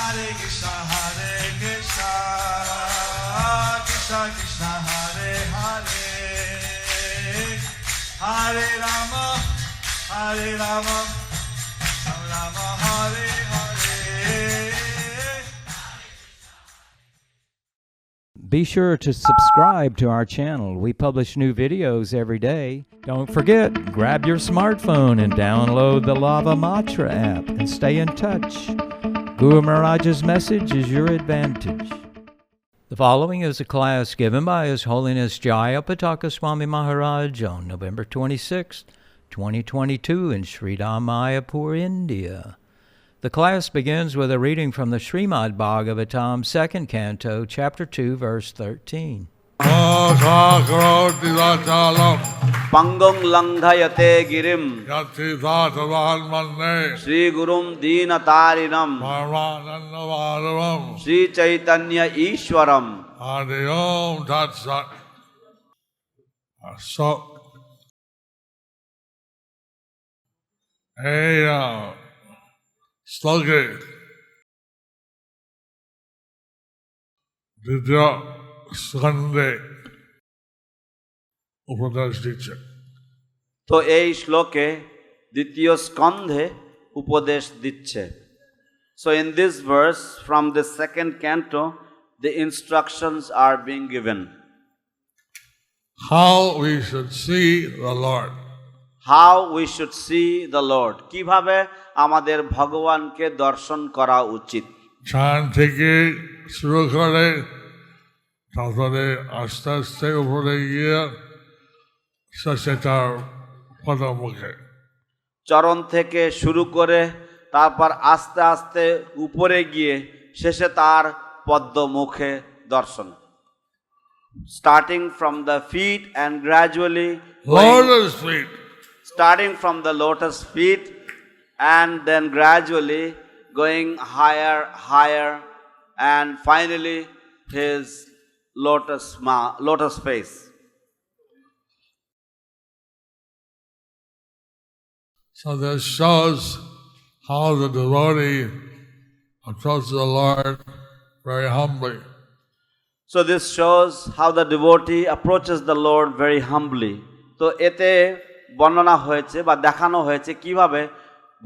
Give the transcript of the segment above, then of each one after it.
Hare Krishna, Krishna Krishna, Hare Hare, Hare Rama, Rama Rama, Hare Hare. Be sure to subscribe to our channel. We publish new videos every day. Don't forget, grab your smartphone and download the Lava Matra app and stay in touch. Guru Maharaj's message is your advantage. The following is a class given by His Holiness Jayapataka Swami Maharaj on November 26, 2022 in Sri Mayapur, India. The class begins with a reading from the Srimad Bhagavatam, 2nd Canto, Chapter 2, Verse 13. Pangong langdhayate girim Shri Gurum Deenatarinam Shri Chaitanya Ishwaram. So, শ্লোকে দ্বিতীয় স্কন্ধে উপদেশ দিচ্ছে। তো এই শ্লোকে দ্বিতীয় স্কন্ধে উপদেশ দিচ্ছে। So in this verse from the 2nd canto the instructions are being given. How we should see the Lord. How we should see the Lord. কিভাবে আমাদের ভগবানকে দর্শন করা উচিত। ধ্যান থেকে শুরু করে তারপরে আস্তে আস্তে উপরে গিয়ে শেষে তার পদমুখে। চরণ থেকে শুরু করে তারপর আস্তে আস্তে উপরে গিয়ে শেষে তার পদ্মমুখে দর্শন। Starting from the feet and gradually Lotus feet. Starting from the lotus feet and then gradually going higher and finally his lotus face. So this shows how the devotee approaches the Lord very humbly. So this shows how the devotee approaches the Lord very humbly. তো এতে বর্ণনা হয়েছে বা দেখানো হয়েছে কিভাবে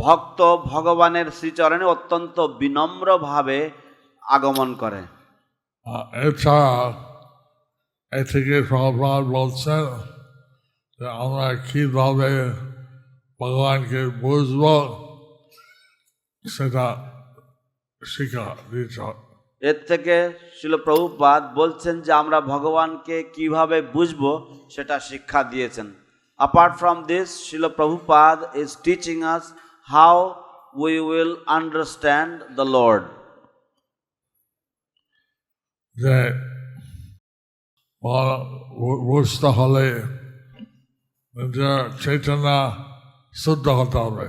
ভক্ত ভগবানের শ্রীচরণে অত্যন্ত বিনম্রভাবে আগমন করে। এছাড়া এ থেকে প্রভুপাদ বলছেন যে আমরা কিভাবে ভগবানকে বুঝব সেটা শিক্ষা দিচ্ছে। এর থেকে শ্রীল প্রভুপাদ বলছেন যে আমরা ভগবানকে কিভাবে বুঝবো সেটা শিক্ষা দিয়েছেন। Apart from this, Srila Prabhupada is teaching us how we will understand the Lord. যে বুঝতে হলে নিজের চেতনা শুদ্ধ হতে হবে।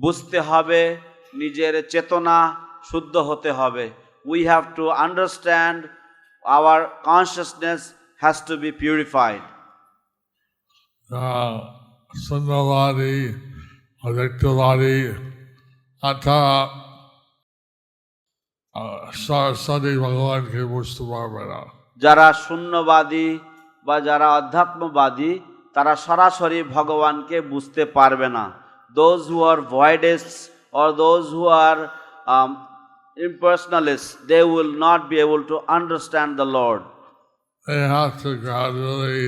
বুঝতে হবে নিজের চেতনা শুদ্ধ হতে হবে। We have to understand our consciousness has to be purified. শূন্যবাদী অদ্বৈতবাদী অর্থাৎ সরাসরি ভগবানকে বুঝতে পারবে না। যারা শূন্যবাদী বা যারা অধ্যাত্মবাদী তারা সরাসরি ভগবানকে বুঝতে পারবে না। Those who are voidists or those who are impersonalists, they will not be able to understand the Lord. They have to gradually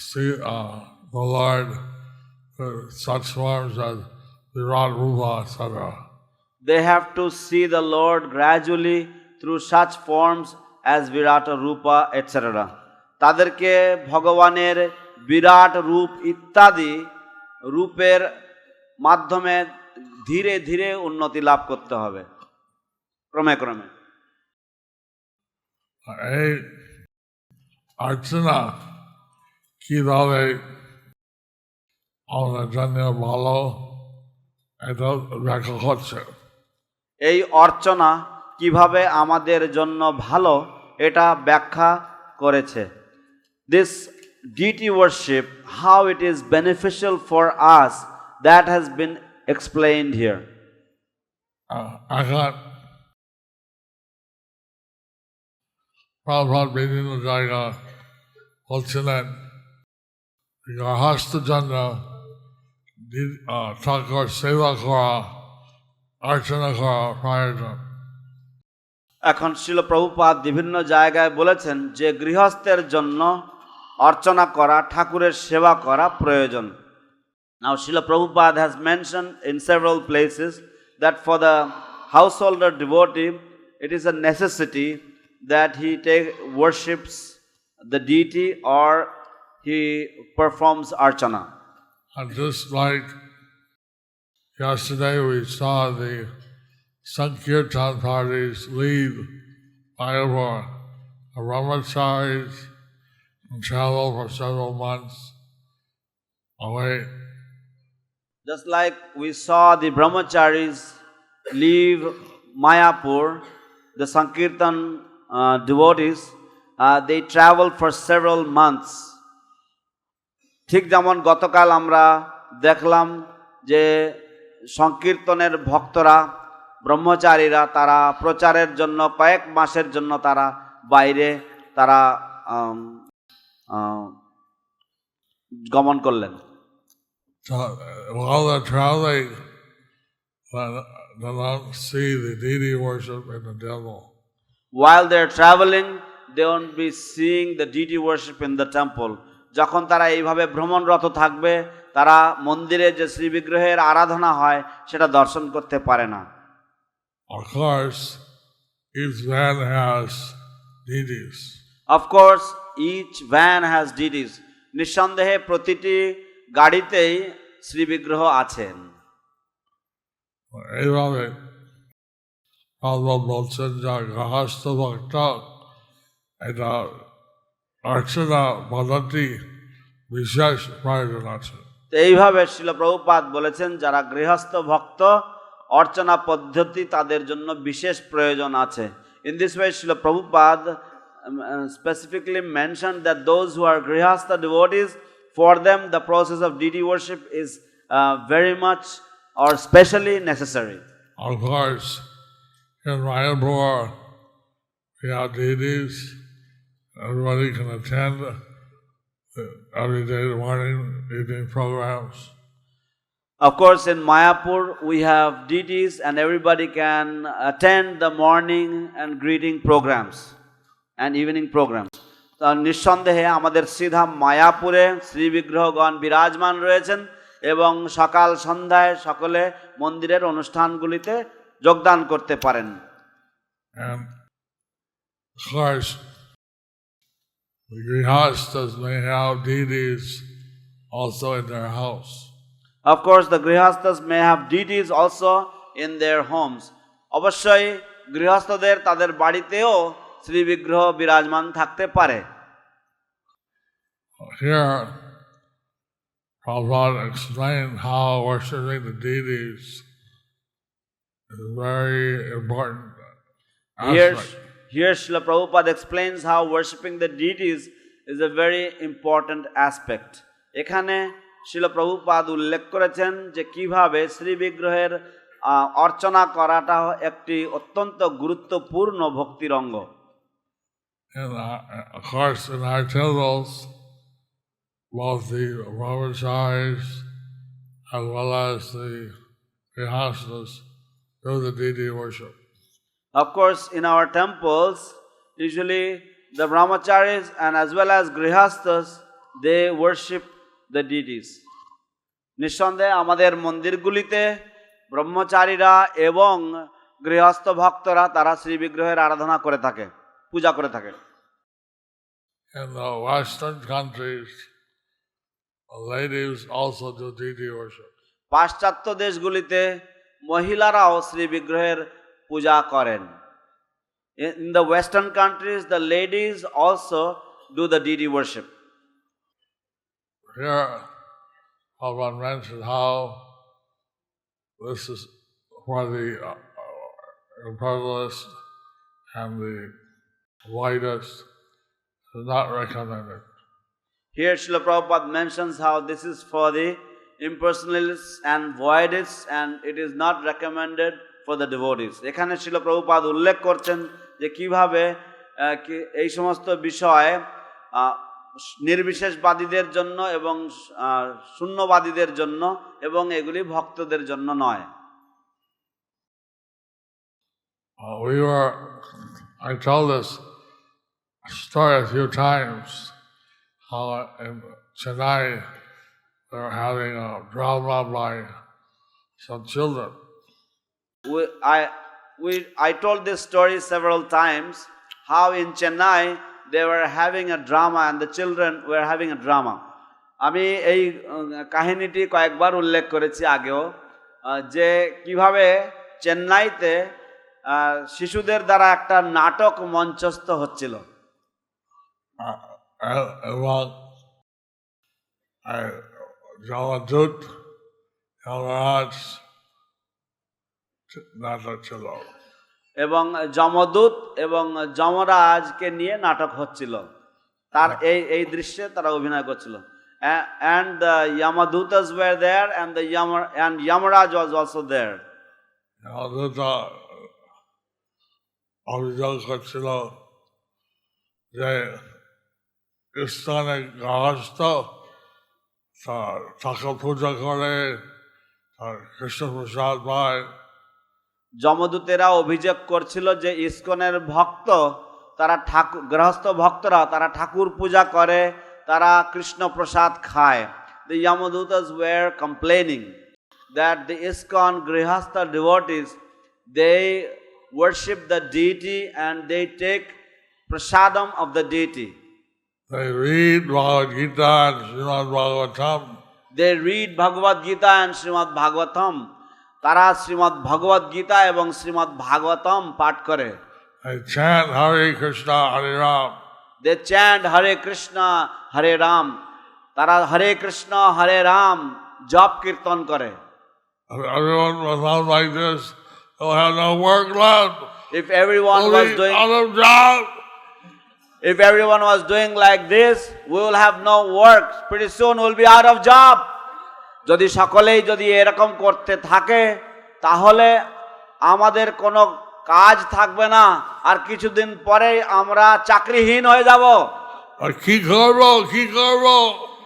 see the Lord in such forms as Virat Rupa, etc. They have to see the Lord gradually through such forms as Virata Rupa, etc. তাদেরকে ভগবানের বিরাট রূপ ইত্যাদি রূপের মাধ্যমে ধীরে ধীরে উন্নতি লাভ করতে হবে ক্রমে ক্রমে। এই অর্চনা কিভাবে আমাদের জন্য ভালো এটা ব্যাখ্যা করছে। এই অর্চনা কিভাবে আমাদের জন্য ভালো এটা ব্যাখ্যা করেছে। This deity worship, how it is beneficial for us, that has been explained here. এখন প্রভাব বিভিন্ন জায়গা বলছিলেন গৃহস্থ জন্য ঠাকুর সেবা করা অর্চনা করা প্রয়োজন। এখন শ্রীল প্রভুপাদ বিভিন্ন জায়গায় বলেছেন যে গৃহস্থের জন্য অর্চনা করা ঠাকুরের সেবা করা প্রয়োজন। Now Srila Prabhupada has mentioned in several places that for the householder devotee it is a necessity that he worships the deity or he performs archana. And just like yesterday we saw the Sankirtan parties leave Mayapur, the brahmacharis, and travel for several months away. Just like we saw the brahmacharis leave Mayapur, the Sankirtan devotees, they travel for several months. ঠিক যেমন গতকাল আমরা দেখলাম যে সংকীর্তনের ভক্তরা ব্রহ্মচারীরা তারা প্রচারের জন্য কয়েক মাসের জন্য তারা বাইরে তারা গমন করলেন। So while they're traveling, they don't see the deity worship in the temple. While they're traveling, they won't be seeing the deity worship in the temple. যখন তারা এইভাবে ভ্রমণরত থাকবে তারা মন্দিরে যে শ্রী বিগ্রহের আরাধনা হয় সেটা দর্শন করতে পারে না। Of course, each van has deities. Of course, each van has deities. নিঃসন্দেহে প্রতিটি গাড়িতেই শ্রী বিগ্রহ আছেন। এইভাবে বলছেন যে গৃহস্থ ভক্ত এটা অর্চনা পদ্ধতি বিশেষ প্রয়োজন আছে। এইভাবে শ্রীল প্রভুপাদ বলেছেন যারা গৃহস্থ ভক্ত অর্চনা পদ্ধতি তাদের জন্য বিশেষ প্রয়োজন আছে। In this way, Srila Prabhupada specifically mentioned that those who are grihastha devotees, for them the process of deity worship is very much or specially necessary. Of course, in Mayapur, we have deities. Everybody can attend every day, morning, evening programs. Of course, in Mayapur, we have deities and everybody can attend the morning and greeting programs and evening programs. তো নিঃসন্দেহে আমাদের সিধা মায়াপুরে শ্রী বিগ্রহগণ বিরাজমান রয়েছেন এবং সকাল সন্ধ্যায় সকলে মন্দিরের অনুষ্ঠানগুলিতে যোগদান করতে পারেন। And of course, the grihasthas may have deities also in their house. Of course, the grihasthas may have deities also in their homes. অবশ্যই গৃহস্থদের তাদের বাড়িতেও শ্রী বিগ্রহ বিরাজমান থাকতে পারে। Here, Prabhupada explained how worshiping the deities is a very important aspect. Here Srila Prabhupada explains how worshipping the deities is a very important aspect. এখানে শ্রীল প্রভুপাদ উল্লেখ করেছেন যে কিভাবে শ্রী বিগ্রহের অর্চনা করাটা একটি অত্যন্ত গুরুত্বপূর্ণ ভক্তির অঙ্গ। And of course, in our temples, both the brahmacharis as well as the grihasthas do the deity worship. Of course, in our temples, usually the brahmacharis and as well as grihasthas, they worship the deities. নিঃসন্দেহে আমাদের মন্দিরগুলিতে ব্রহ্মচারীরা এবং গৃহস্থ ভক্তরা তারা শ্রী বিগ্রহের আরাধনা করে থাকে, পূজা করে থাকে। In the Western countries, ladies also do deity worship. পাশ্চাত্য দেশগুলিতে মহিলারাও শ্রী বিগ্রহের পূজা করেন। In the Western countries, the ladies also do the deity worship. Here, Prabhupada mentioned how this is for the imperialist and the whitest is not recommended. Here Srila Prabhupada mentions how this is for the impersonalists and voidists and it is not recommended for the devotees. এখানে শিল প্রভুপাদ উল্লেখ করছেন যে কিভাবে এই সমস্ত বিষয় নির্বিশেষবাদীদের জন্য এবং শূন্যবাদীদের জন্য এবং এগুলি ভক্তদের জন্য নয়। I told this story a few times, how in Chennai they were having a drama by some children. I told this story several times, how in Chennai they were having a drama and the children were having a drama. আমি এই কাহিনীটি কয়েকবার উল্লেখ করেছি আগেও, যে কিভাবে চেন্নাইতে শিশুদের দ্বারা একটা নাটক মঞ্চস্থ হচ্ছিল। এবং যমদূত যমরাজ নাটক ছিল, এবং যমদূত এবং যমরাজকে নিয়ে নাটক হচ্ছিল, তার এই দৃশ্যে তারা অভিনয় করছিল। And the Yamadutas were there and Yamaraj was also there. যমদূতা অভিযোগ করছিল যে ইস্কনে গৃহস্থ ঠাকুর পূজা করে, কৃষ্ণ প্রসাদ পায়। যমদূতেরা অভিযোগ করছিল যে ইস্কনের ভক্ত, তারা গৃহস্থ ভক্তরা তারা ঠাকুর পূজা করে, তারা কৃষ্ণ প্রসাদ খায়। The Yamadutas were complaining that the ISKCON Grihastha devotees, they worship the deity and they take prasadam of the deity. They read Bhagavad Gita and Srimad Bhagavatam. They read Bhagavad Gita and Srimad Bhagavatam. তারা শ্রীমদ্ ভগবদ গীতা এবং শ্রীমদ্ ভাগবতম পাঠ করে। They chant Hare Krishna, Hare Ram. They chant Hare Krishna, Hare Ram. তারা হরে কৃষ্ণ হরে রাম জপ কীর্তন করে। If everyone was not like this, they'll have no work left. If everyone was doing out of job. If everyone was doing like this, we will have no work. Pretty soon we'll be out of job. যদি সকলেই যদি এরকম করতে থাকে তাহলে আমাদের কোনো কাজ থাকবে না, আর কিছুদিন পরেই আমরা চাকরিহীন হয়ে যাব। আর কি করব, কি করব?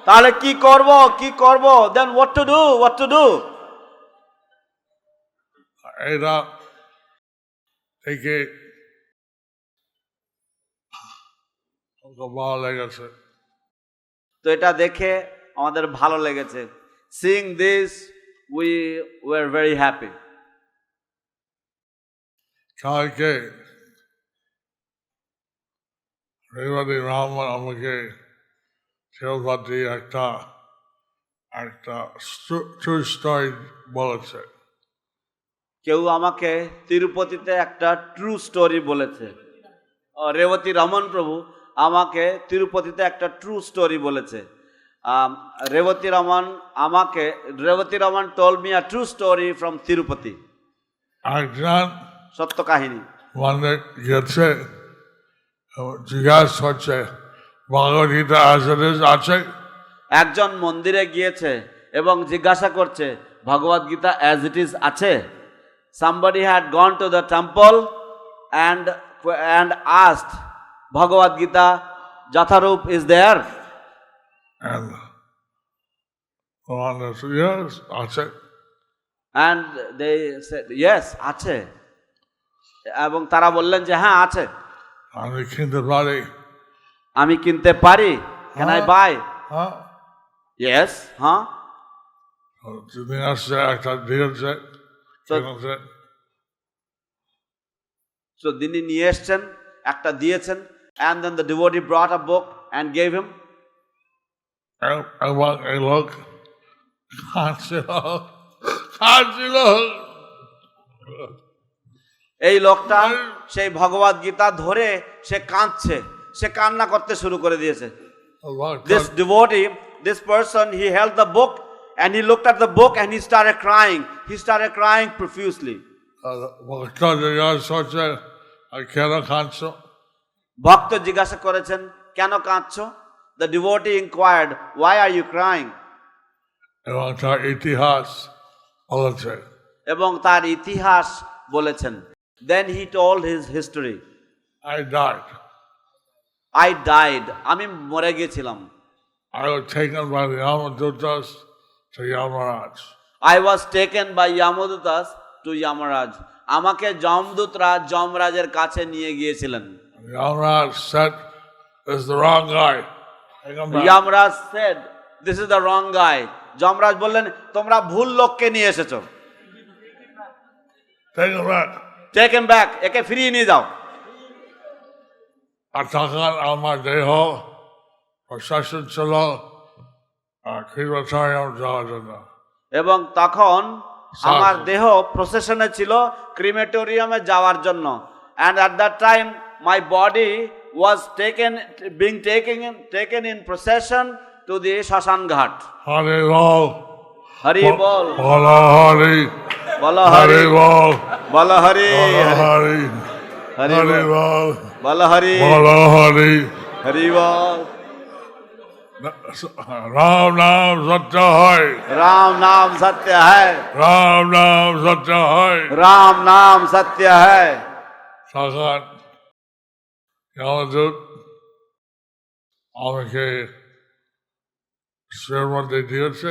তাহলে কি করব, কি করব? Then what to do? What to do? এটা থেকে ভালো লেগেছে। তো এটা দেখে আমাদের ভালো লেগেছে। Seeing this, we were very happy. কালকে রেবতী রহমান আমাকে তিরুপতি একটা ট্রু স্টোরি বলেছে। কেউ আমাকে তিরুপতিতে একটা ট্রু স্টোরি বলেছে। রেবতী রমন প্রভু আমাকে তিরুপতিতে একটা ট্রু স্টোরি বলেছে। Revati Raman told me a true story from Tirupati. একজন সত্য কাহিনী। মানে গেছে জিজ্ঞাসা করছে ভগবদ গীতা আছে। একজন মন্দিরে গিয়েছে এবং জিজ্ঞাসা করছে ভগবদ গীতা as it is আছে। Somebody had gone to the temple and asked, Bhagavad Gita Jatharup is there? And one said, yes, আছে। And they said, yes, আছে। এবং তারা বললেন যে হ্যাঁ আছে। আমি কিনতে পারি। আমি কিনতে পারি। Can I buy? হ্যাঁ। Yes, হ্যাঁ। তিনি আসছে একটা দিয়েছে। So তিনি নিয়ে এসছেন, একটা দিয়েছেন, and then the devotee brought a book and gave him. এবং এই লোক কাঁদছিল। এই লোকটা সেই ভগবদ গীতা ধরে সে কাঁদছে, সে কান্না করতে শুরু করে দিয়েছে। This devotee, this person, he held the book and he looked at the book and he started crying. He started crying profusely. ভক্ত জিজ্ঞাসা করেছেন কেন কাঁদছো? The devotee inquired, why are you crying? এবং তার ইতিহাস বলেছে। এবং তার ইতিহাস বলেছেন। Then he told his history. I died. I died. আমি মরে গিয়েছিলাম। I was taken by the Yamadutas to Yamaraj. I was taken by Yamadutas to Yamaraj. আমাকে যমদূতরা যমরাজের কাছে নিয়ে গিয়েছিলেন। Yamaraj said, "This is the wrong guy. Take him back." Yamaraj said, "This is the wrong guy." Yamraj বললেন, তোমরা ভুল লোককে নিয়ে এসেছো। Take him back. Take him back. একে ফিরিয়ে নিয়ে যাও। আর তখন আমার দেহ প্রশাসন ছিল ক্রিমেটোরিয়াম যাওয়ার জন্য। এবং তখন আমার দেহ প্রসেশনে ছিল ক্রিমেটোরিয়ামে যাওয়ার জন্য। And at that time my body was taken in procession to the শ্মশান ঘাট। হরি বল। হরি বল। বল হরি। বল হরি হরি বল। বল হরি হরি। হরি হরি বল। বল। বল হরি বল হরি। হরি বল। রাম নাম সত্য হয়। राम नाम सत्य है। রাম নাম সত্য হয়। राम नाम सत्य है। তখন যমদূত আমাকে শুয়ের মধ্যে দিয়েছে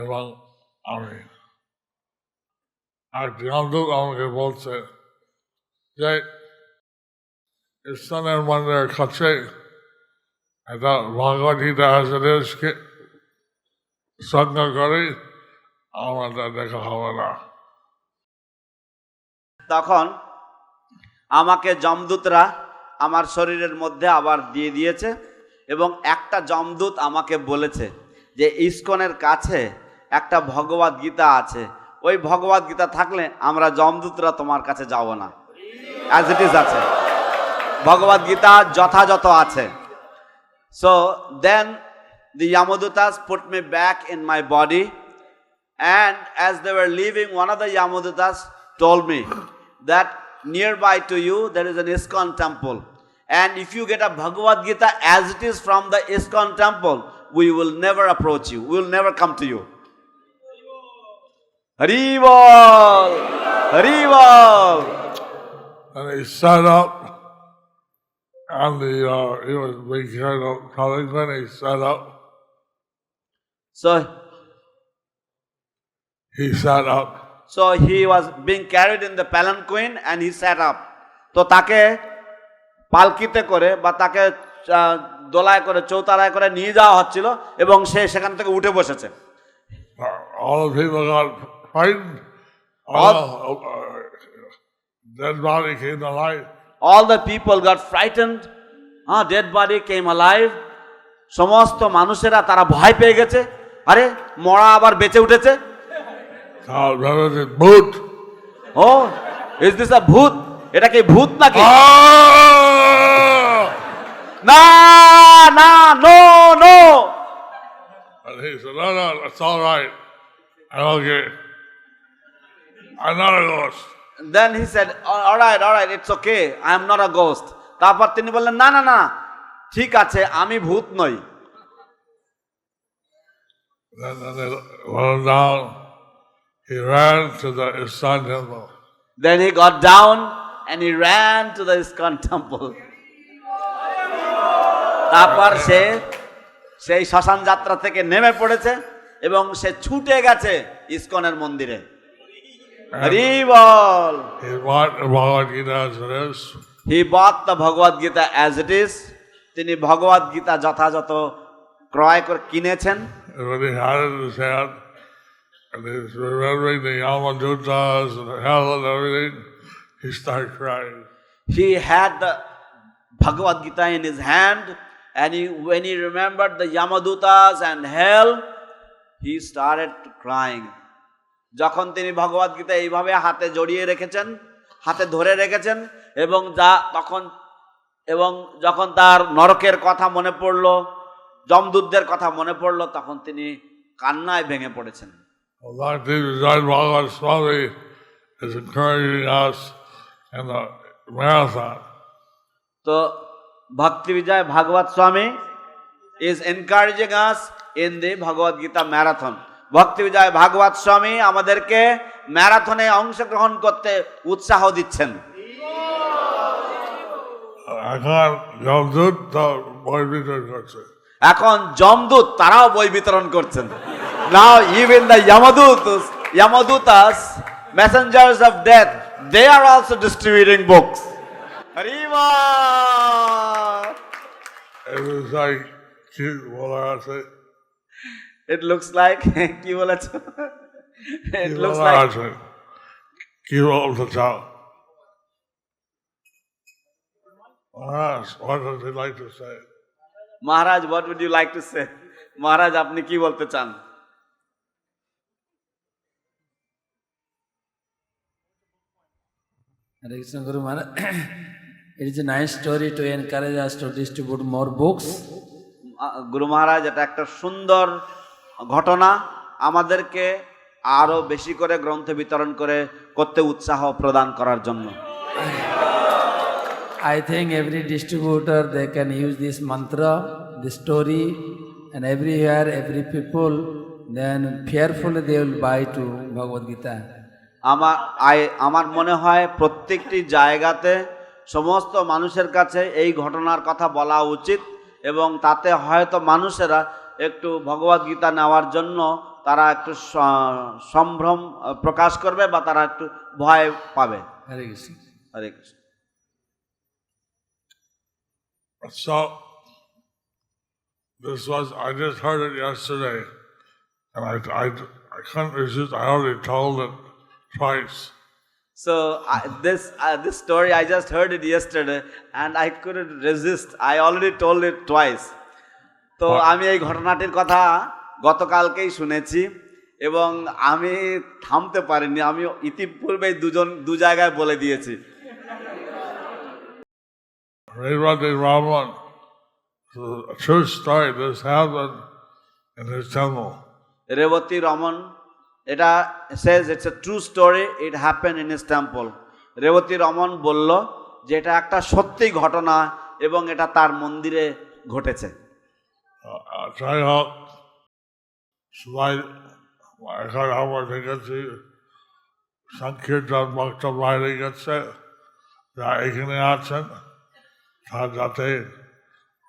এবং আমি আর যমদূত আমাকে বলছে যে ইসলামের মন্দিরের কাছে একটা ভগবত গীতা হাজারকে সঙ্গ করে আমাদের দেখা হবে না। তখন আমাকে যমদূতরা আমার শরীরের মধ্যে আবার দিয়ে দিয়েছে এবং একটা যমদূত আমাকে বলেছে যে ইসকনের কাছে একটা ভগবত গীতা আছে, ওই ভগবত গীতা থাকলে আমরা যমদূতরা তোমার কাছে যাব না। অ্যাজ ইট ইজ আছে, ভগবত গীতা যথাযথ আছে। So then the Yamadutas put me back in my body, and as they were leaving, one of the Yamadutas told me that nearby to you there is an ISKCON temple, and if you get a Bhagavad Gita as it is from the ISKCON temple, we will never approach you, we will never come to you. Hari Bol! Hari Bol! And he sat up, and he was being carried up Palanquin. He sat up. He sat up. So he was being carried in the palanquin and he sat up. তো তাকে পালকিতে করে বা তাকে দোলায় করে চৌতারায় করে নিয়ে যাওয়া হচ্ছিল এবং সে সেখান থেকে উঠে বসেছে। All the people got frightened. Dead body came alive. All the people got frightened. Dead body came alive. সমস্ত মানুষেরা তারা ভয় পেয়ে গেছে, আরে মরা আবার বেঁচে উঠেছে। ভূত। Oh, is this a ভূত? এটা কি ভূত নাকি? না না, no no. And he said, no, it's all right. I'm okay. I'm not a ghost. Then he said, all right, it's okay. I am not a ghost. তারপর তিনি বললেন, না না না, ঠিক আছে, আমি ভূত নই। Then they went down. He ran to the ISKCON temple. Then he got down and he ran to the ISKCON temple. তারপর সে সেই শ্মশান যাত্রা থেকে নেমে পড়েছে এবং সে ছুটে গেছে ইসকনের মন্দিরে। হরি বল। He bought the Bhagavad Gita as it is. He bought the Bhagavad Gita as it is. তিনি ভগবত গীতা যথাযথ ক্রয় করে কিনেছেন। And when he had it in his hand, and he's remembering the Yamadutas and hell and everything, he started crying. He had the Bhagavad Gita in his hand, and when he remembered the Yamadutas and hell, he started crying. যখন তিনি ভগবত গীতা এইভাবে হাতে জড়িয়ে রেখেছেন, হাতে ধরে রেখেছেন এবং যখন তার নরকের কথা মনে পড়লো, যমদূতদের কথা মনে পড়লো, তখন তিনি কান্নায় ভেঙে পড়েছেন। Bhakti Vijay Bhagavad Swami is encouraging us in the marathon. তো ভক্তি বিজয় ভাগবত স্বামী is encouraging us in the Bhagavad Gita marathon. ভক্তি বিজয় ভাগবত স্বামী আমাদেরকে ম্যারাথনে অংশগ্রহণ করতে উৎসাহ দিচ্ছেন। এখন যমদূত তো বই বিতরণ করছে। এখন যমদূত তারাও বই বিতরণ করছেন। Now even the Yamadutas, messengers of death, they are also distributing books. Hariva! It was like কি বলা আছে, It looks like কি বলেছো? It কি looks বলা like আছে, কি বলতে চাও? What does he like to say? Maharaj, what would you like to say? Maharaj, আপনি কি বলতে চান? Hare Krishna Guru Maharaj. It is a nice story to encourage us to distribute more books. গুরু মহারাজ, এটা একটা সুন্দর ঘটনা, আমাদেরকে আরো বেশি করে গ্রন্থ বিতরণ করতে উৎসাহ প্রদান করার জন্য। I think every distributor, they can use this mantra, this story, and everywhere, every people, then fearfully they will buy to Bhagavad Gita. আমার মনে হয় প্রত্যেকটি জায়গাতে সমস্ত মানুষের কাছে এই ঘটনার কথা বলা উচিত, এবং তাতে হয়তো মানুষেরা একটু ভগবদ গীতা নেওয়ার জন্য তারা একটু সম্ভ্রম প্রকাশ করবে বা তারা একটু ভয় পাবে। Hare Krishna. Hare Krishna. So this was, I just heard it yesterday, and I couldn't resist. I already told it twice. So this story, I just heard it yesterday and I couldn't resist. I already told it twice. তো আমি এই ঘটনাটির কথা গতকালকেই শুনেছি এবং আমি থামতে পারিনি, আমি ইতিপূর্বেই দু জায়গায় বলে দিয়েছি। Revati Raman, a true story. This happened in his temple. Rebati Raman, এটা says it's a true story, it happened in his temple. Rebati Raman বলল যে এটা একটা সত্যি ঘটনা এবং এটা তার মন্দিরে ঘটেছে। যাই হোক, সবাই এখন আমার দেখেছি সংকীর্তন বক্তব্য বাইরে গেছে, যা এখানে আছেন তার যাতে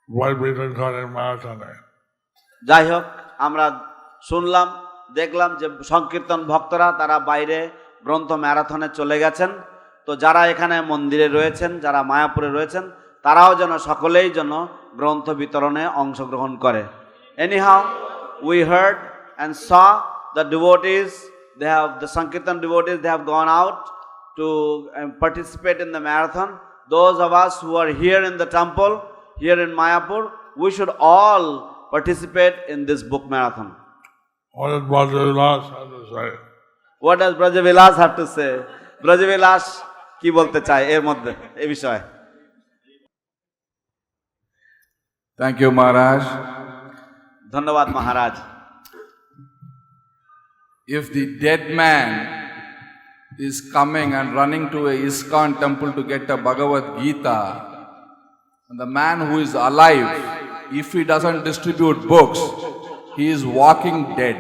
বই বিতরণ করেন ম্যারাথনে। যাই হোক, আমরা শুনলাম দেখলাম যে সংকীর্তন ভক্তরা তারা বাইরে গ্রন্থ ম্যারাথনে চলে গেছেন। তো যারা এখানে মন্দিরে রয়েছেন, যারা মায়াপুরে রয়েছেন, তারাও যেন সকলেই যেন গ্রন্থ বিতরণে অংশগ্রহণ করে। Anyhow, we heard and saw the devotees, the Sankirtan devotees, they have gone out to participate in the marathon. Those of us who are here in the temple, here in Mayapur, we should all participate in this book marathon. What does Brajavilas have to say? What does Brajavilas have to say? Brajavilas কি বলতে চায় এর মধ্যে এই বিষয়ে? Thank you, Maharaj. ধন্যবাদ মহারাজ। If the dead man is coming and running to a ISKCON temple to get a Bhagavad Gita, and the man who is alive, if he doesn't distribute books, he is walking dead.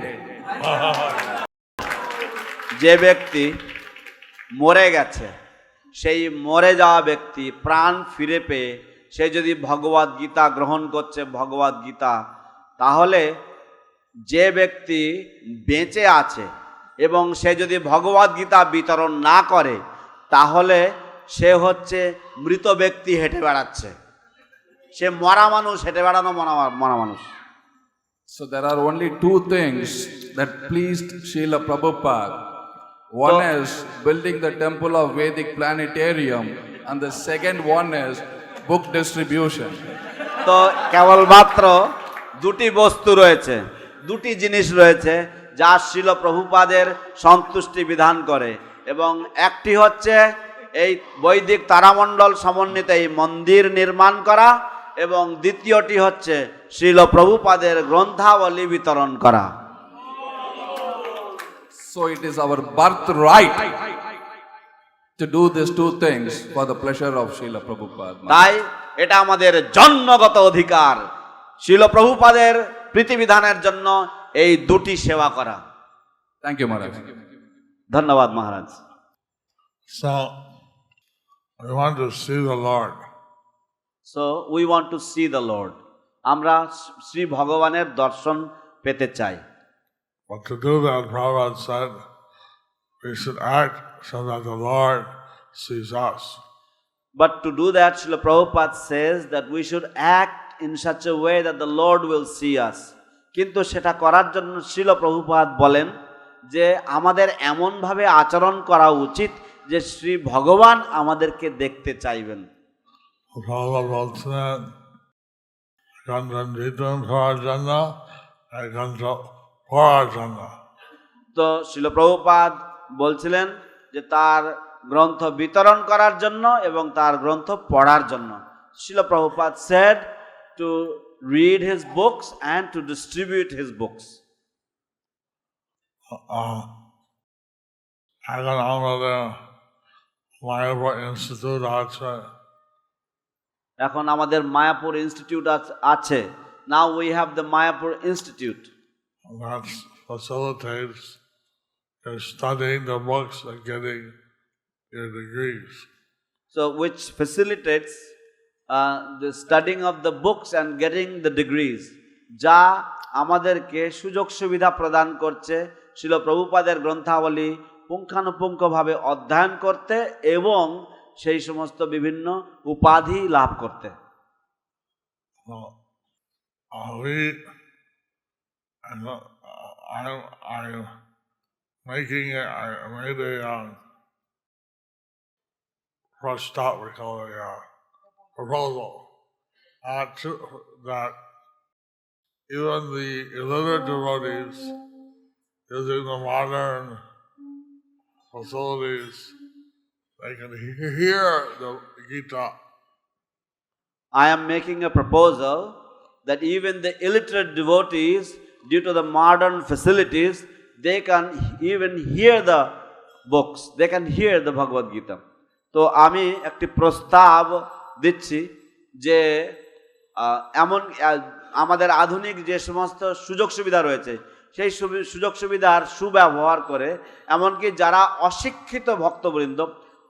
যে ব্যক্তি মরে গেছে, সেই মরে যাওয়া ব্যক্তি প্রাণ ফিরে পেয়ে সে যদি ভগবদ গীতা গ্রহণ করছে, ভগবদ গীতা, তাহলে যে ব্যক্তি বেঁচে আছে এবং সে যদি ভগবদ গীতা বিতরণ না করে, তাহলে সে হচ্ছে মৃত ব্যক্তি, হেঁটে বেড়াচ্ছে, সে মরা মানুষ, হেঁটে বেড়ানো মরা মানুষ। So there are only two things that pleased Srila Prabhupada. One is building the temple of Vedic planetarium, and the second one is book distribution. তো কেবলমাত্র দুটি বস্তু রয়েছে, দুটি জিনিস রয়েছে যা শ্রীল প্রভুপাদের সন্তুষ্টি বিধান করে, এবং একটি হচ্ছে এই বৈদিক তারামণ্ডল সমন্বিত এই মন্দির নির্মাণ করা, এবং দ্বিতীয়টি হচ্ছে শ্রীল প্রভুপাদের গ্রন্থাবলী বিতরণ করা। So it is our birthright to do these two things for the pleasure of Srila Prabhupada. তাই এটা আমাদের জন্মগত অধিকার শ্রীল প্রভুপাদের প্রীতিবিধানের জন্য এই দুটি সেবা করা। Thank you, Maharaj. ধন্যবাদ মহারাজ। So, we want to see the Lord. So we want to C the Lord, আমরা শ্রী ভগবানের দর্শন পেতে চাই। But to do that, Prabhupada said, we should act so that the Lord sees us. But to do that, Srila Prabhupada says that we should act in such a way that the Lord will see us. কিন্তু সেটা করার জন্য শ্রীল প্রভুপাদ বলেন যে আমাদের এমনভাবে আচরণ করা উচিত যে শ্রী ভগবান আমাদেরকে দেখতে চাইবেন। Prabhupada বলছেন, গ্রন্থ বিতরণ করার জন্য, গ্রন্থ পড়ার জন্য। তো শ্রীল প্রভুপাদ বলছিলেন যে তার গ্রন্থ বিতরণ করার জন্য এবং তার গ্রন্থ পড়ার জন্য। Srila Prabhupada said to read his books and to distribute his books. এখন আমাদের মায়াপুর ইনস্টিটিউট আছে। এখন আমাদের মায়াপুর ইনস্টিটিউট আছে। Now we have the Mayapur Institute. That facilitates your studying the books and getting your degrees. So which facilitates the studying of the books and getting the degrees. যা আমাদেরকে সুযোগ সুবিধা প্রদান করছে শ্রীল প্রভুপাদের গ্রন্থাবলী পুঙ্খানুপুঙ্খভাবে অধ্যয়ন করতে এবং সেই সমস্ত বিভিন্ন উপাধি লাভ করতে। I'm I made a first stop, we call it a proposal, that even the illiterate devotees using the modern facilities, they can hear the Gita. I am making a proposal that even the illiterate devotees, due to the modern facilities, they can even hear the books, they can hear the Bhagavad Gita. তো আমি একটি প্রস্তাব দিচ্ছি যে এমন আমাদের আধুনিক যে সমস্ত সুযোগ সুবিধা রয়েছে সেই সুযোগ সুবিধার সুব্যবহার করে এমনকি যারা অশিক্ষিত ভক্তবৃন্দ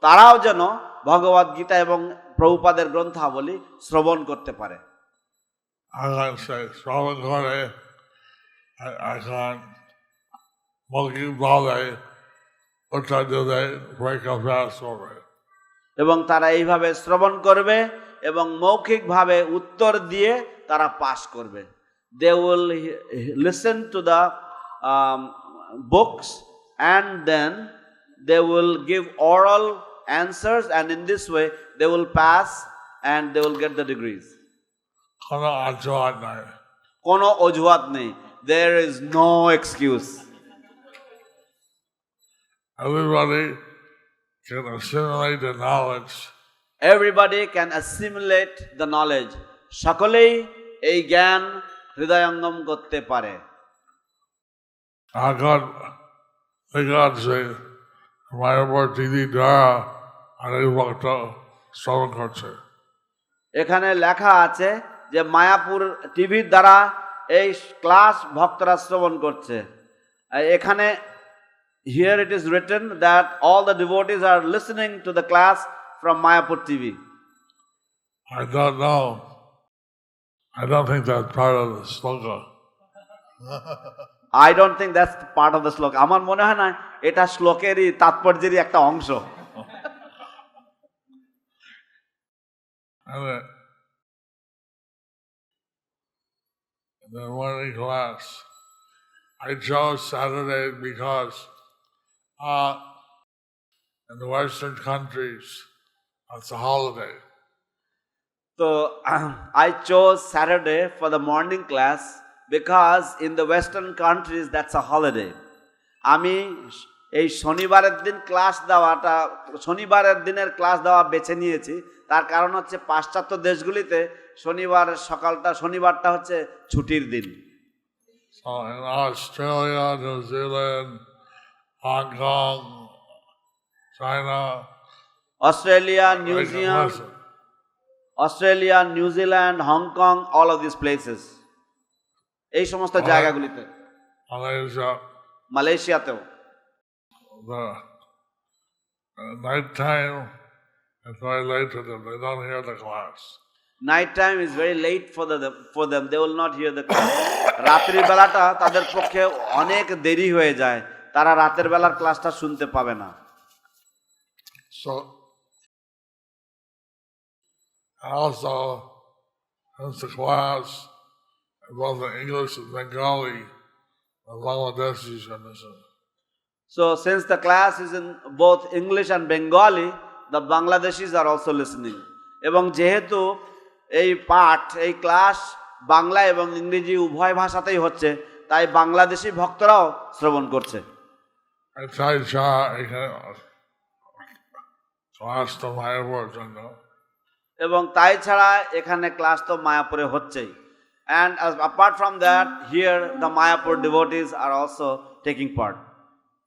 তারাও যেন ভগবদ গীতা এবং প্রভুপাদের গ্রন্থাবলী শ্রবণ করতে পারে। শ্রবণ করে এখন মৌখিকভাবে উত্তর দিলে পরীক্ষা পাস করবে এবং তারা এইভাবে শ্রবণ করবে এবং মৌখিকভাবে উত্তর দিয়ে তারা পাস করবে। They will listen to the books and then they will give oral answers, and in this way they will pass and they will get the degrees. কোনো অজুহাত নাই, কোনো অজুহাত নেই, there is no excuse. Everybody can assimilate the knowledge. Everybody can assimilate the knowledge. সকলেই এই জ্ঞান হৃদয়ঙ্গম করতে পারে। এখন দেখাচ্ছে মায়াপুর টিভি দ্বারা অনেক ভক্ত শ্রবণ করছে। এখানে লেখা আছে যে মায়াপুর টিভির দ্বারা এই ক্লাস ভক্তরা শ্রবণ করছে। এখানে here it is written that all the devotees are listening to the class from Mayapur TV. I don't know. I don't think that's part of the sloka. I don't think that's part of the শ্লোক. আমার মনে হয় না এটা শ্লোকেরই তাৎপর্যেরই একটা অংশ। And in the morning class, I chose Saturday because in the Western countries, it's a holiday. So I chose Saturday for the morning class because in the Western countries that's a holiday. আমি এই শনিবারের দিন শনিবারের দিনের class দেওয়া বেছে নিয়েছি, তার কারণ হচ্ছে পাশ্চাত্য দেশগুলিতে শনিবারটা হচ্ছে ছুটির দিন। So in Australia, New Zealand, Hong Kong, China, Australia, New Zealand, Hong Kong, all of these places, এই সমস্ত জায়গাগুলিতে, Malaysia, মালয়েশিয়াতেও। The night time is very late to them. They don't hear the class. Night time is very late for them, they will not hear the class. রাত্রি বেলাটা তাদের পক্ষে অনেক দেরি হয়ে যায়, তারা রাতের বেলার ক্লাসটা শুনতে পাবে না। So, also, since the class is both in English and Bengali, the Bangladeshis can listen. So since the class is in both English and Bengali, the Bangladeshis are also listening. এবং যেহেতু এই পাঠ, এই ক্লাস বাংলা এবং ইংরেজি উভয় ভাষাতেই হচ্ছে, তাই বাংলাদেশি ভক্তরাও শ্রবণ করছে। I tried class to my words, you know. এবং তাই ছাড়া এখানে ক্লাস তো মায়াপুরে হচ্ছেই। And apart from that, here the Mayapur devotees are also taking part.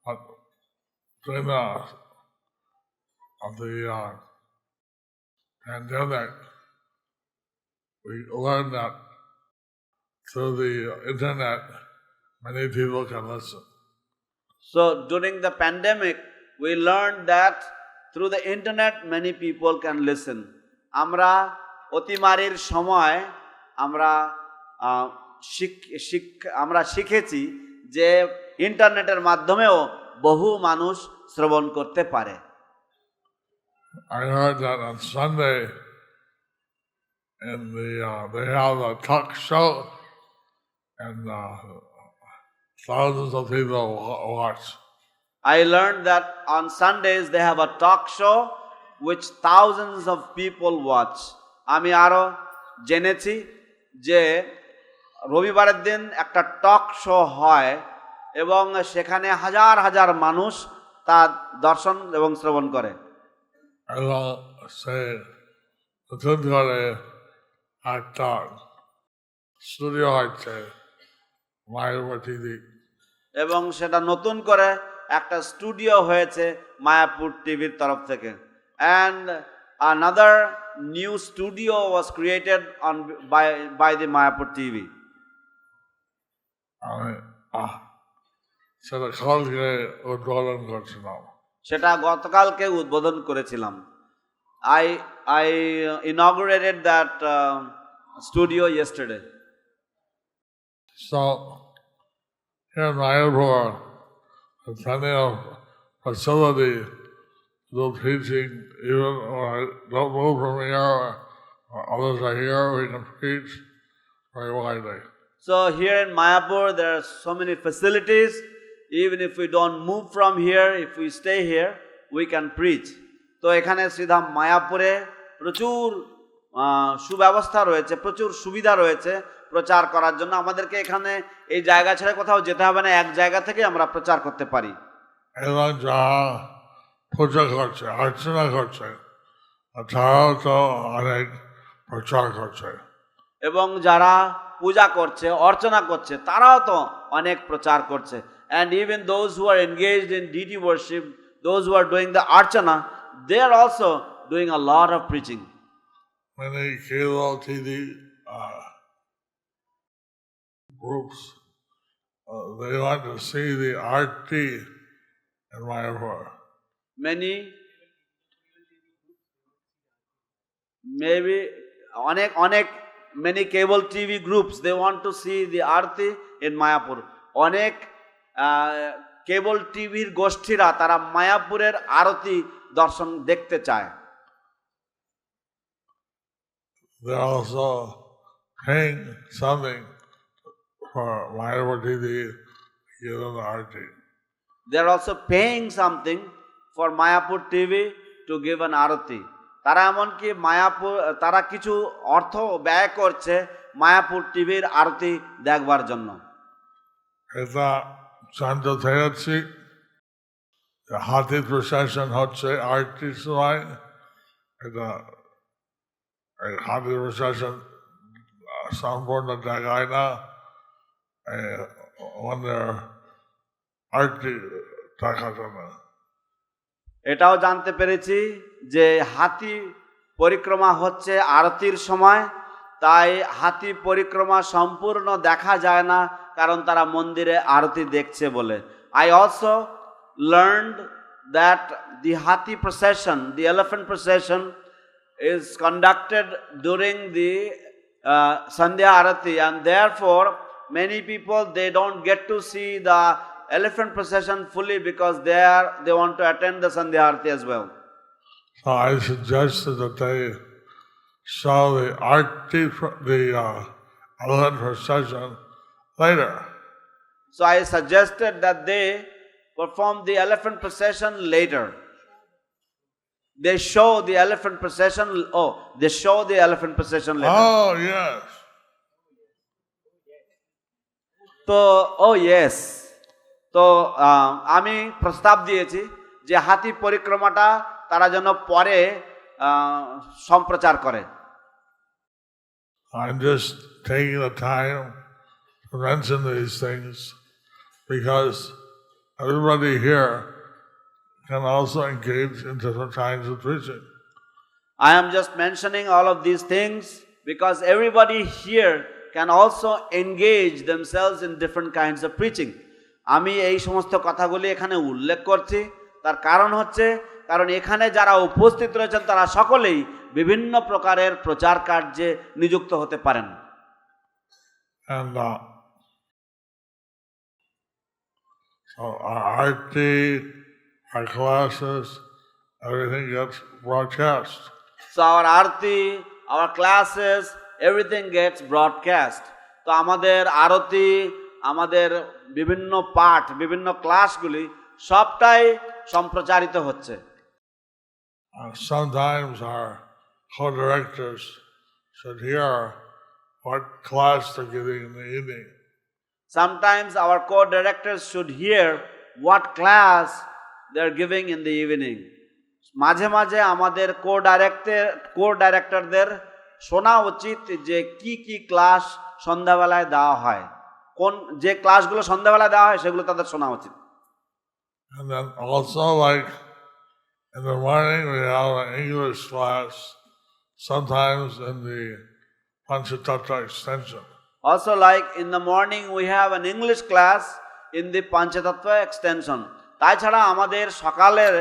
But during the pandemic, we learned that through the internet, many people can listen. So during the pandemic, we learned that through the internet many people can listen. আমরা অতিমারির সময় আমরা শিখেছি যে ইন্টারনেটের মাধ্যমেও বহু মানুষ শ্রবণ করতে পারে। I heard that on Sunday, they have a talk show, and thousands of people watch. I learned that on Sundays they have a talk show which thousands of people watch. আমি আরো জেনেছি যে রবিবারের দিন একটা টক শো হয় এবং সেখানে হাজার হাজার মানুষ তা দর্শন এবং শ্রবণ করে। I will say, নতুন করে একটা স্টুডিও হচ্ছে মায়াপুর টিভি, এবং সেটা নতুন করে একটা স্টুডিও হয়েছে মায়াপুর টিভির তরফ থেকে। And another new studio was created by the Mayapur TV. আমি সেটা কালকে উদ্বোধন করছিলাম। সেটা গতকালকে উদ্বোধন করেছিলাম। I inaugurated that studio yesterday. So here in Mayapur, there's plenty of facility to do preaching, even when I don't move from here, or others are here, we can preach very widely. So here in Mayapur there are so many facilities. Even if we don't move from here, if we stay here, we can preach. তো এখানে সিধা মায়াপুরে প্রচুর সুব্যবস্থা রয়েছে, প্রচুর সুবিধা রয়েছে প্রচার করার জন্য। আমাদেরকে এখানে এই জায়গা ছেড়ে কোথাও যেতে হবে না, এক জায়গা থেকে আমরা প্রচার করতে পারি। এবং যারা পূজা করছে, অর্চনা করছে, তারাও তো অনেক প্রচার করছে। এবং যারা পূজা করছে, অর্চনা করছে, তারাও তো অনেক প্রচার করছে। And even those who are engaged in deity worship, those who are doing the archana, they are also doing a lot of preaching. Many cable TV groups, they want to see the arti in Mayapur. Many cable TV groups, they want to see the arti in Mayapur. অনেক কেবল টিভির গোষ্ঠীরা তারা মায়াপুরের আরতি দর্শন দেখতে চায়। They're also paying something for Mayapur TV to give them the arti. They're also paying something for Mayapur TV to give an arati. তারা এমনকি তারা কিছু অর্থ ব্যয় করছে মায়াপুর টিভির আরতি দেখবার জন্য। এটা জানতে পেরেছি, হাতি প্রশাসন হচ্ছে আর্টির সময়, এটা হাতি প্রশাসন সম্পূর্ণ দেখায় না, আমাদের আর্টি দেখার জন্য। এটাও জানতে পেরেছি যে হাতি পরিক্রমা হচ্ছে আরতির সময়, তাই হাতি পরিক্রমা সম্পূর্ণ দেখা যায় না, কারণ তারা মন্দিরে আরতি দেখছে বলে। I also learned that the Hathi procession, the elephant procession, is conducted during the Sandhya Arati, and therefore many people, they don't get to see the elephant procession fully because they want to attend the Sandhya Arati as well. So I suggested that they show the elephant procession later. So I suggested that they perform the elephant procession later. They show the elephant procession. They show the elephant procession later. Oh, yes. তো yes, তো আমি প্রস্তাব দিয়েছি যে হাতি পরিক্রমাটা তারা যেন পরে সম্প্রচার করে। I'm just taking the time to mention these things because everybody here can also engage in different kinds of preaching. I am just mentioning all of these things because everybody here can also engage themselves in different kinds of preaching. আমি এই সমস্ত কথাগুলি এখানে উল্লেখ করছি, তার কারণ হচ্ছে কারণ এখানে যারা উপস্থিত রয়েছেন তারা সকলেই বিভিন্ন প্রকারের প্রচার কার্যে নিযুক্ত হতে পারেন। And so our arti, our classes, everything gets broadcast. So our arti, our classes, everything gets broadcast. তো আমাদের আরতি, আমাদের বিভিন্ন পাঠ, বিভিন্ন ক্লাসগুলি সবটাই সম্প্রচারিত হচ্ছে। Sometimes our co-directors should hear what class they're giving in the evening. Sometimes our co-directors should hear what class they are giving in the evening. মাঝে মাঝে আমাদের co-directorদের শোনা উচিত যে কি কি ক্লাস সন্ধ্যাবেলায় দেওয়া হয়, কোন যে ক্লাসগুলো সন্ধ্যাবেলায় দেওয়া হয় সেগুলো তাদের শোনা উচিত। And then also, like in the morning, we have an English class, sometimes in the Panchatattva extension. Also, like in the morning, we have an English class in the Panchatattva extension. তাছাড়া আমাদের সকালের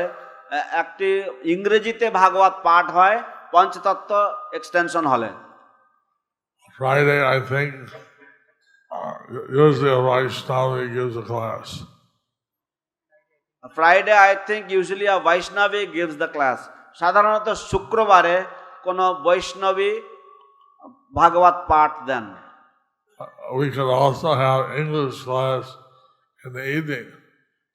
একটি ইংরেজিতে ভাগবত পাঠ হয় পঞ্চতত্ত্ব extension হলে। Friday, I think, usually a Vaishnavi gives a class. Friday, I think usually a Vaishnavi gives the class. সাধারণত শুক্রবারে কোনো বৈষ্ণবী ভাগবত পাঠ দেন। We can also have English class in the evening.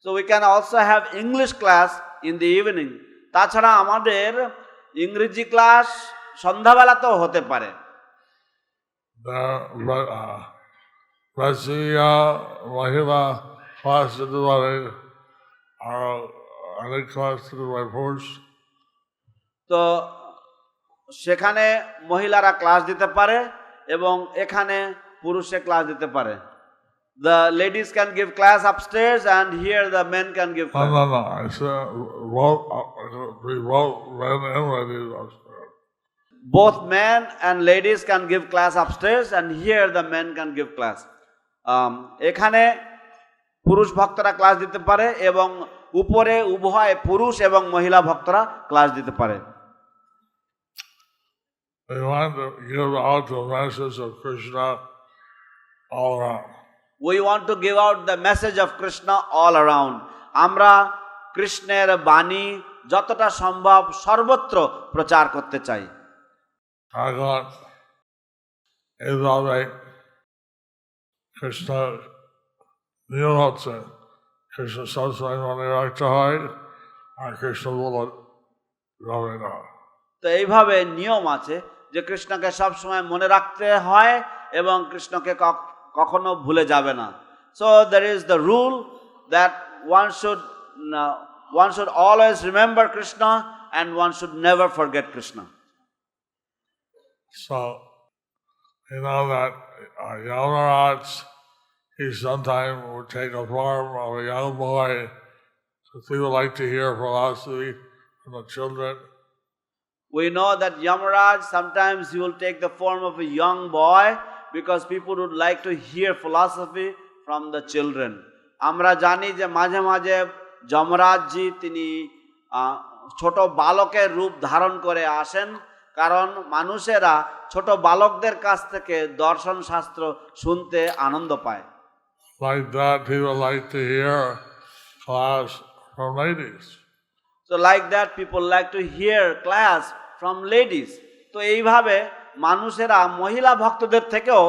So we can also have English class in the evening. তাছাড়া আমাদের ইংরেজি class সন্ধ্যাবেলাতেও হতে পারে। Rasiya Mahila class to do other class to do by force. তো সেখানে মহিলারা class দিতে পারে এবং এখানে পুরুষে ক্লাস দিতে পারে। The ladies can give class upstairs and here the men can give class. No. I said both men and ladies upstairs. Both men and ladies can give class upstairs and here the men can give class. এখানে পুরুষ ভক্তরা class দিতে পারে এবং উপরে উভয় পুরুষ এবং মহিলা ভক্তরা ক্লাস দিতে পারে। We want to give out the message of Krishna all around. We want to give out the message of Krishna all around. আমরা কৃষ্ণের বাণী যতটা সম্ভব সর্বত্র প্রচার করতে চাই। এখন এইভাবে কৃষ্ণ নিয়ম হচ্ছে কৃষ্ণ সবসময় মনে রাখতে হয় আর কৃষ্ণ বলা যাবে না। তো এইভাবে নিয়ম আছে যে কৃষ্ণকে সবসময় মনে রাখতে হয় এবং কৃষ্ণকে কখনো ভুলে যাবে না। So there is the rule that one should always remember Krishna and one should never forget Krishna. So you know that Yamaraj, he sometimes would take a form of a young boy, so people like to hear philosophy from the children. We know that Yamaraj sometimes he will take the form of a young boy because people would like to hear philosophy from the children. আমরা জানি যে মাঝে মাঝে যমরাজজি তিনি ছোট বালকের রূপ ধারণ করে আসেন, কারণ মানুষেরা ছোট বালকদের কাছ থেকে দর্শন শাস্ত্র শুনতে আনন্দ পায়। Like that, people like to hear class from ladies. So like that people like to hear class from ladies. তো এইভাবে মানুষেরা মহিলা ভক্তদের থেকেও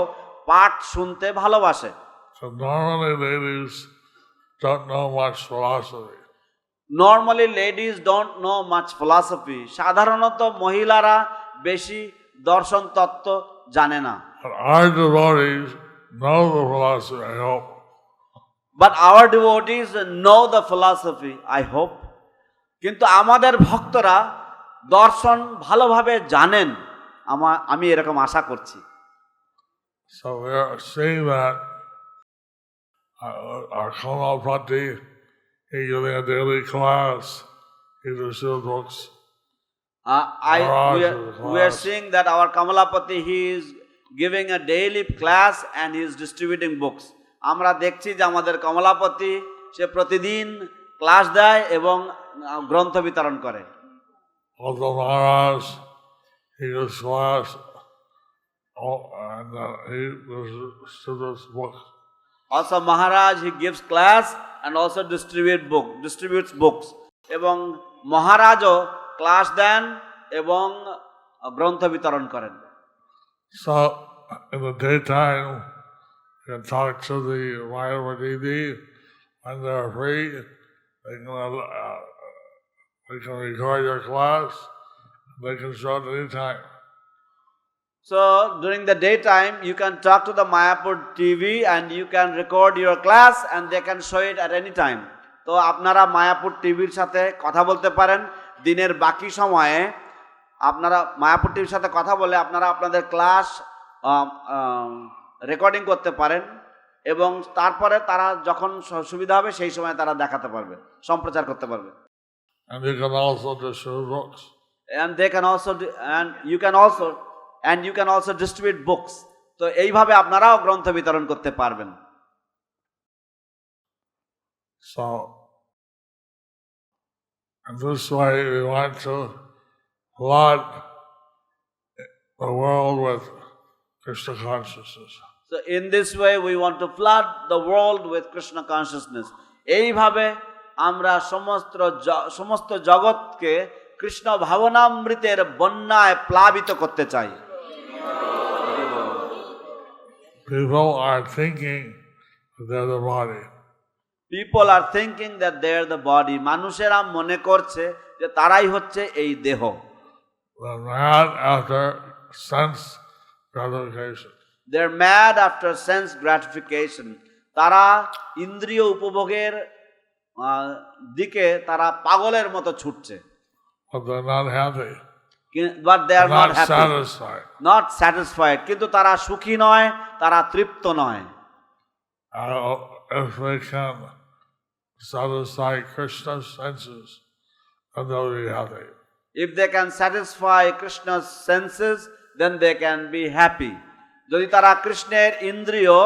পাঠ শুনতে ভালোবাসে। So normally ladies don't know much philosophy. Normally ladies don't know much philosophy. সাধারণত মহিলারা বেশি দর্শন তত্ত্ব জানে না। But our devotees know the philosophy, I hope. But our devotees know the philosophy, I hope. কিন্তু আমাদের ভক্তরা দর্শন ভালোভাবে জানেন, আমি এরকম আশা করছি। So we are seeing that our Kamalapati, he's giving a daily class, he distributes books. We are seeing that our Kamalapati, he is giving a daily class and he is distributing books. আমরা দেখছি যে আমাদের কমলাপতি সে প্রতিদিন class দেয় এবং গ্রন্থ বিতরণ করে। Also Maharaj, he gives class and he distributes books. Also Maharaj, he gives class and also distributes books. এবং মহারাজও ক্লাস দেন এবং গ্রন্থ বিতরণ করেন। So in the daytime, you can talk to the Mayavadidi when they're free. They can record your class. They can show it anytime. So during the daytime, you can talk to the Mayapur TV and you can record your class and they can show it at any time. তো আপনারা মায়াপুর টিভির সাথে কথা বলতে পারেন। দিনের বাকি সময়ে আপনারা মায়াপুর টিভির সাথে কথা বলে আপনারা আপনাদের ক্লাস রেকর্ডিং করতে পারেন এবং তারপরে তারা যখন সুবিধা হবে সেই সময় তারা দেখাতে পারবে, সম্প্রচার করতে পারবে। And you can also distribute books. And you can also distribute books. তো এইভাবে আপনারাও গ্রন্থ বিতরণ করতে পারবেন। So in this way we want to flood the world with Krishna consciousness. So in this way we want to flood the world with Krishna consciousness. এইভাবে আমরা সমস্ত জগৎকে কৃষ্ণ ভাবনামৃতের বন্যায় প্লাবিত করতে চাই। People are thinking they're the body. People are thinking that they're the body. মানুষেরা মনে করছে যে তারাই হচ্ছে এই দেহ। They're mad after sense gratification. They're mad after sense gratification. তারা ইন্দ্রিয় উপভোগের দিকে তারা পাগলের মতো ছুটছে। But they're not happy. But they are not happy. Satisfied. Not satisfied. কিন্তু তারা সুখী নয়, তারা তৃপ্ত নয়। If they can satisfy Krishna's senses, then they'll be happy. If they can satisfy Krishna's senses, then they can be happy. যদি তারা কৃষ্ণের ইন্দ্রিয়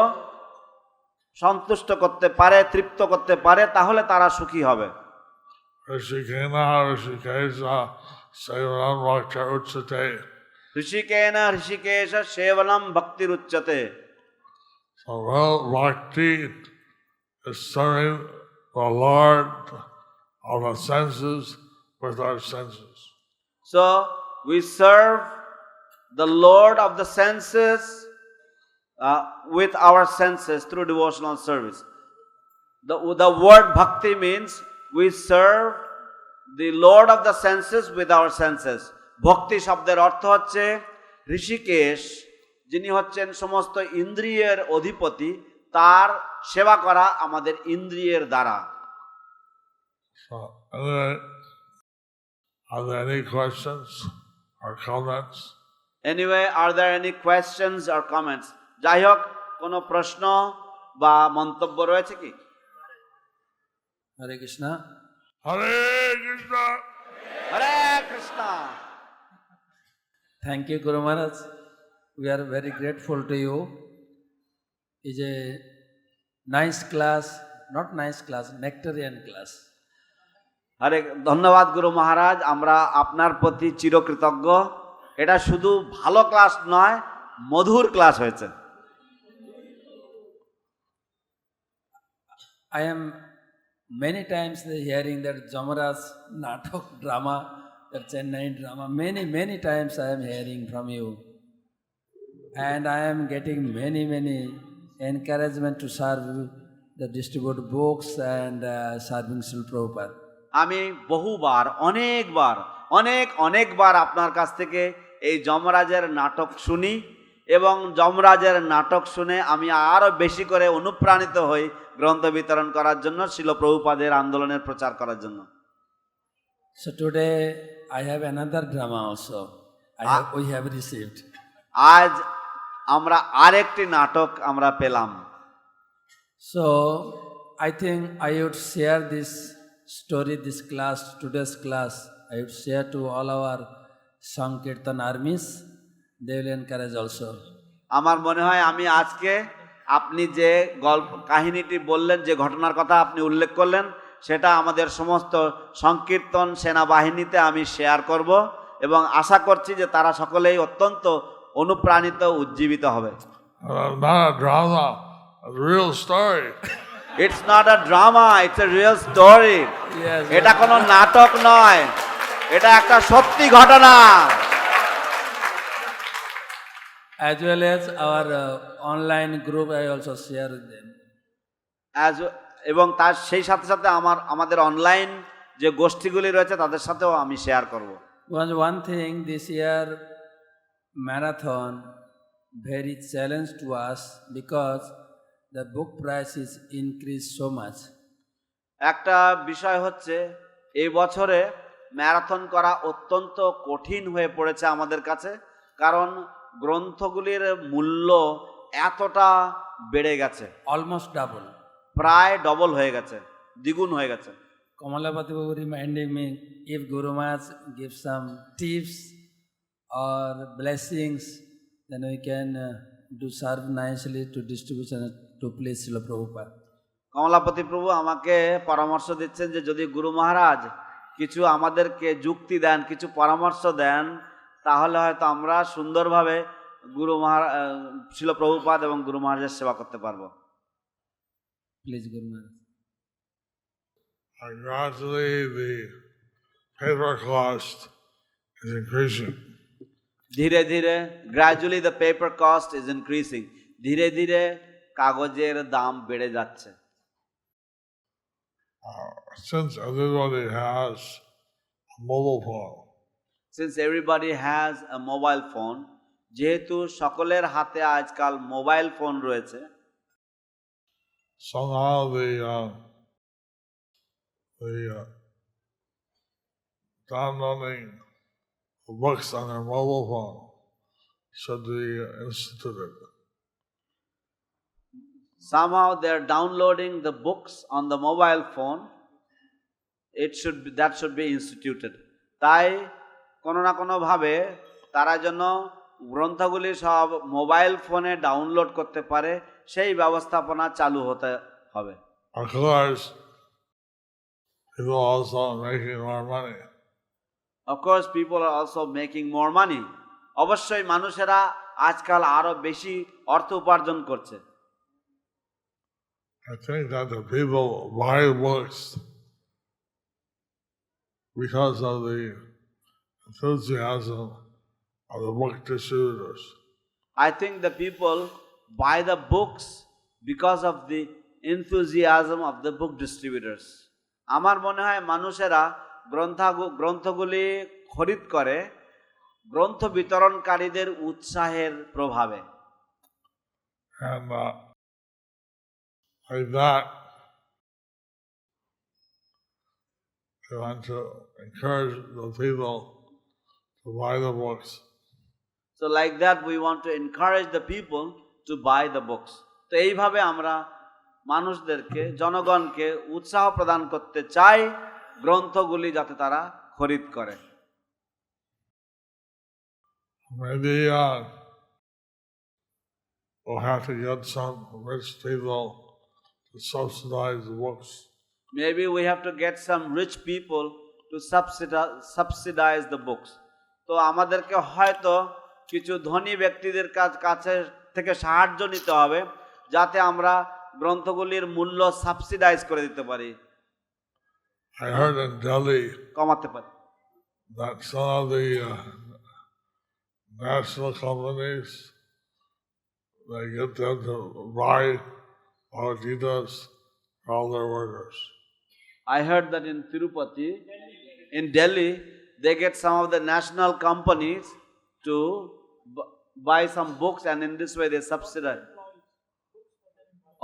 সন্তুষ্ট করতে পারে, তৃপ্ত করতে পারে, তাহলে তারা সুখী হবে। Rishikena Rishikesha Sevanam Bhakti Uchate. Rishikena Rishikesha Sevanam Bhakti Uchate. So real bhakti is serving the Lord of the senses with our senses. So we serve the Lord of the senses with our senses through devotional service. The word bhakti means we serve the Lord of the senses with our senses. ভক্তি শব্দের অর্থ হচ্ছে ঋষিকেশ, যিনি হচ্ছেন সমস্ত ইন্দ্রিয়ের অধিপতি, তার সেবা করা আমাদের ইন্দ্রিয়ের দ্বারা। So, are there any questions or comments? Anyway, are there any questions or comments? যাই হোক, কোনো প্রশ্ন বা মন্তব্য রয়েছে কি? হরে Krishna. Hare Krishna. Hare Krishna. Thank you, Guru Maharaj. We are very grateful to you. Is a nice class not nice class, nectarian class. আরে ধন্যবাদ গুরু মহারাজ, আমরা আপনার প্রতি চিরকৃতজ্ঞ। এটা শুধু ভালো ক্লাস নয়, মধুর ক্লাস হয়েছে। I am many times hearing that Jamara's Natok drama, that Chennai drama, many times I am hearing from you. And I am getting many encouragement to serve you, to distribute books and serving Srila Prabhupada. আমি বহুবার, অনেকবার আপনার কাছ থেকে এই যমরাজের নাটক শুনি এবং যমরাজের নাটক শুনে আমি আরো বেশি করে অনুপ্রাণিত হই গ্রন্থ বিতরণ করার জন্য, শ্রীল প্রভুপাদের আন্দোলনের প্রচার করার জন্য। So today I have another drama also. We have received. আজ আমরা আরেকটি নাটক আমরা পেলাম। So I think I would share this story, this class, today's class, I would share to all our Sankirtan armies. They will encourage also. আমার মনে হয় আমি আজকে আপনি যে কাহিনীটি বললেন, যে ঘটনার কথা আপনি উল্লেখ করলেন, সেটা আমাদের সমস্ত সংকীর্তন সেনাবাহিনীতে আমি শেয়ার করব এবং আশা করছি যে তারা সকলেই অত্যন্ত অনুপ্রাণিত, উজ্জীবিত হবে। Not a drama, a real story. It's not a drama, it's a real story. Yes, এটা কোনো নাটক নয়, এটা একটা সত্যি ঘটনা। as well as our online group, I also share with them. এবং তার সেই সাথে সাথে আমাদের অনলাইন যে গোষ্ঠীগুলি রয়েছে তাদের সাথেও আমি শেয়ার করব। One thing, this year marathon very challenge to us because the book price is increased so much. একটা বিষয় হচ্ছে এই বছরে ম্যারাথন করা অত্যন্ত কঠিন হয়ে পড়েছে আমাদের কাছে, কারণ গ্রন্থগুলির মূল্য এতটা বেড়ে গেছে, Almost double. প্রায় ডবল হয়ে গেছে, দ্বিগুণ হয়ে গেছে। Kamalapati Babu reminding me, if Guru Maharaj gives some tips or blessings, then we can do serve nicely to distribution to please Srila Prabhupada. Kamalapati প্রভু আমাকে পরামর্শ দিচ্ছেন যে যদি গুরু মহারাজ কিছু আমাদেরকে যুক্তি দেন, কিছু পরামর্শ দেন, তাহলে হয়তো আমরা সুন্দরভাবে গুরু মহারাজ, শ্রীল প্রভুপাদ এবং গুরু মহারাজের সেবা করতে পারবো। Please, Guru Maharaj. Gradually, the paper cost is increasing. ধীরে ধীরে, gradually the paper cost is increasing, ধীরে ধীরে কাগজের দাম বেড়ে যাচ্ছে। Since everybody has a mobile phone, since everybody has a mobile phone, যেহেতু সকলের হাতে আজকাল মোবাইল ফোন রয়েছে, somehow the downloading of books on their mobile phone should be instituted. somehow they are downloading the books on the mobile phone. That should be instituted. তাই কোনো না কোনো ভাবে তারা যেন গ্রন্থগুলি সব মোবাইল ফোনে ডাউনলোড করতে পারে, সেই ব্যবস্থাপনা চালু হতে হবে। Of course, people are also making more money. Of course, people are also making more money. অবশ্যই মানুষেরা আজকাল আরো বেশি অর্থ উপার্জন করছে। I think that the people buy books because of the enthusiasm of the book distributors. I think the people buy the books because of the enthusiasm of the book distributors. আমার মনে হয় মানুষেরা গ্রন্থগুলি খরিদ করে গ্রন্থ বিতরণকারীদের উৎসাহের প্রভাবে। And like that, we want to encourage the people to buy the books. So like that we want to encourage the people to buy the books. তো এইভাবে আমরা মানুষদেরকে, জনগণকে উৎসাহ প্রদান করতে চাই গ্রন্থগুলি যাতে তারা খরিদ করে। Maybe we'll have to get some rich people to to subsidize the books. Maybe we have to get some rich people to subsidize the books. তো আমাদেরকে হয়তো কিছু ধনী ব্যক্তিদের কাছে থেকে সাহায্য নিতে হবে যাতে আমরা গ্রন্থগুলির মূল্য সাবসিডাইজ করে দিতে পারি, I heard in Delhi কমাতে পারি। that some of the national companies, they get them to buy Bhagavad for all their workers. I heard that in Tirupati, in Delhi, they get some of the national companies to buy some books, and in this way they subsidize.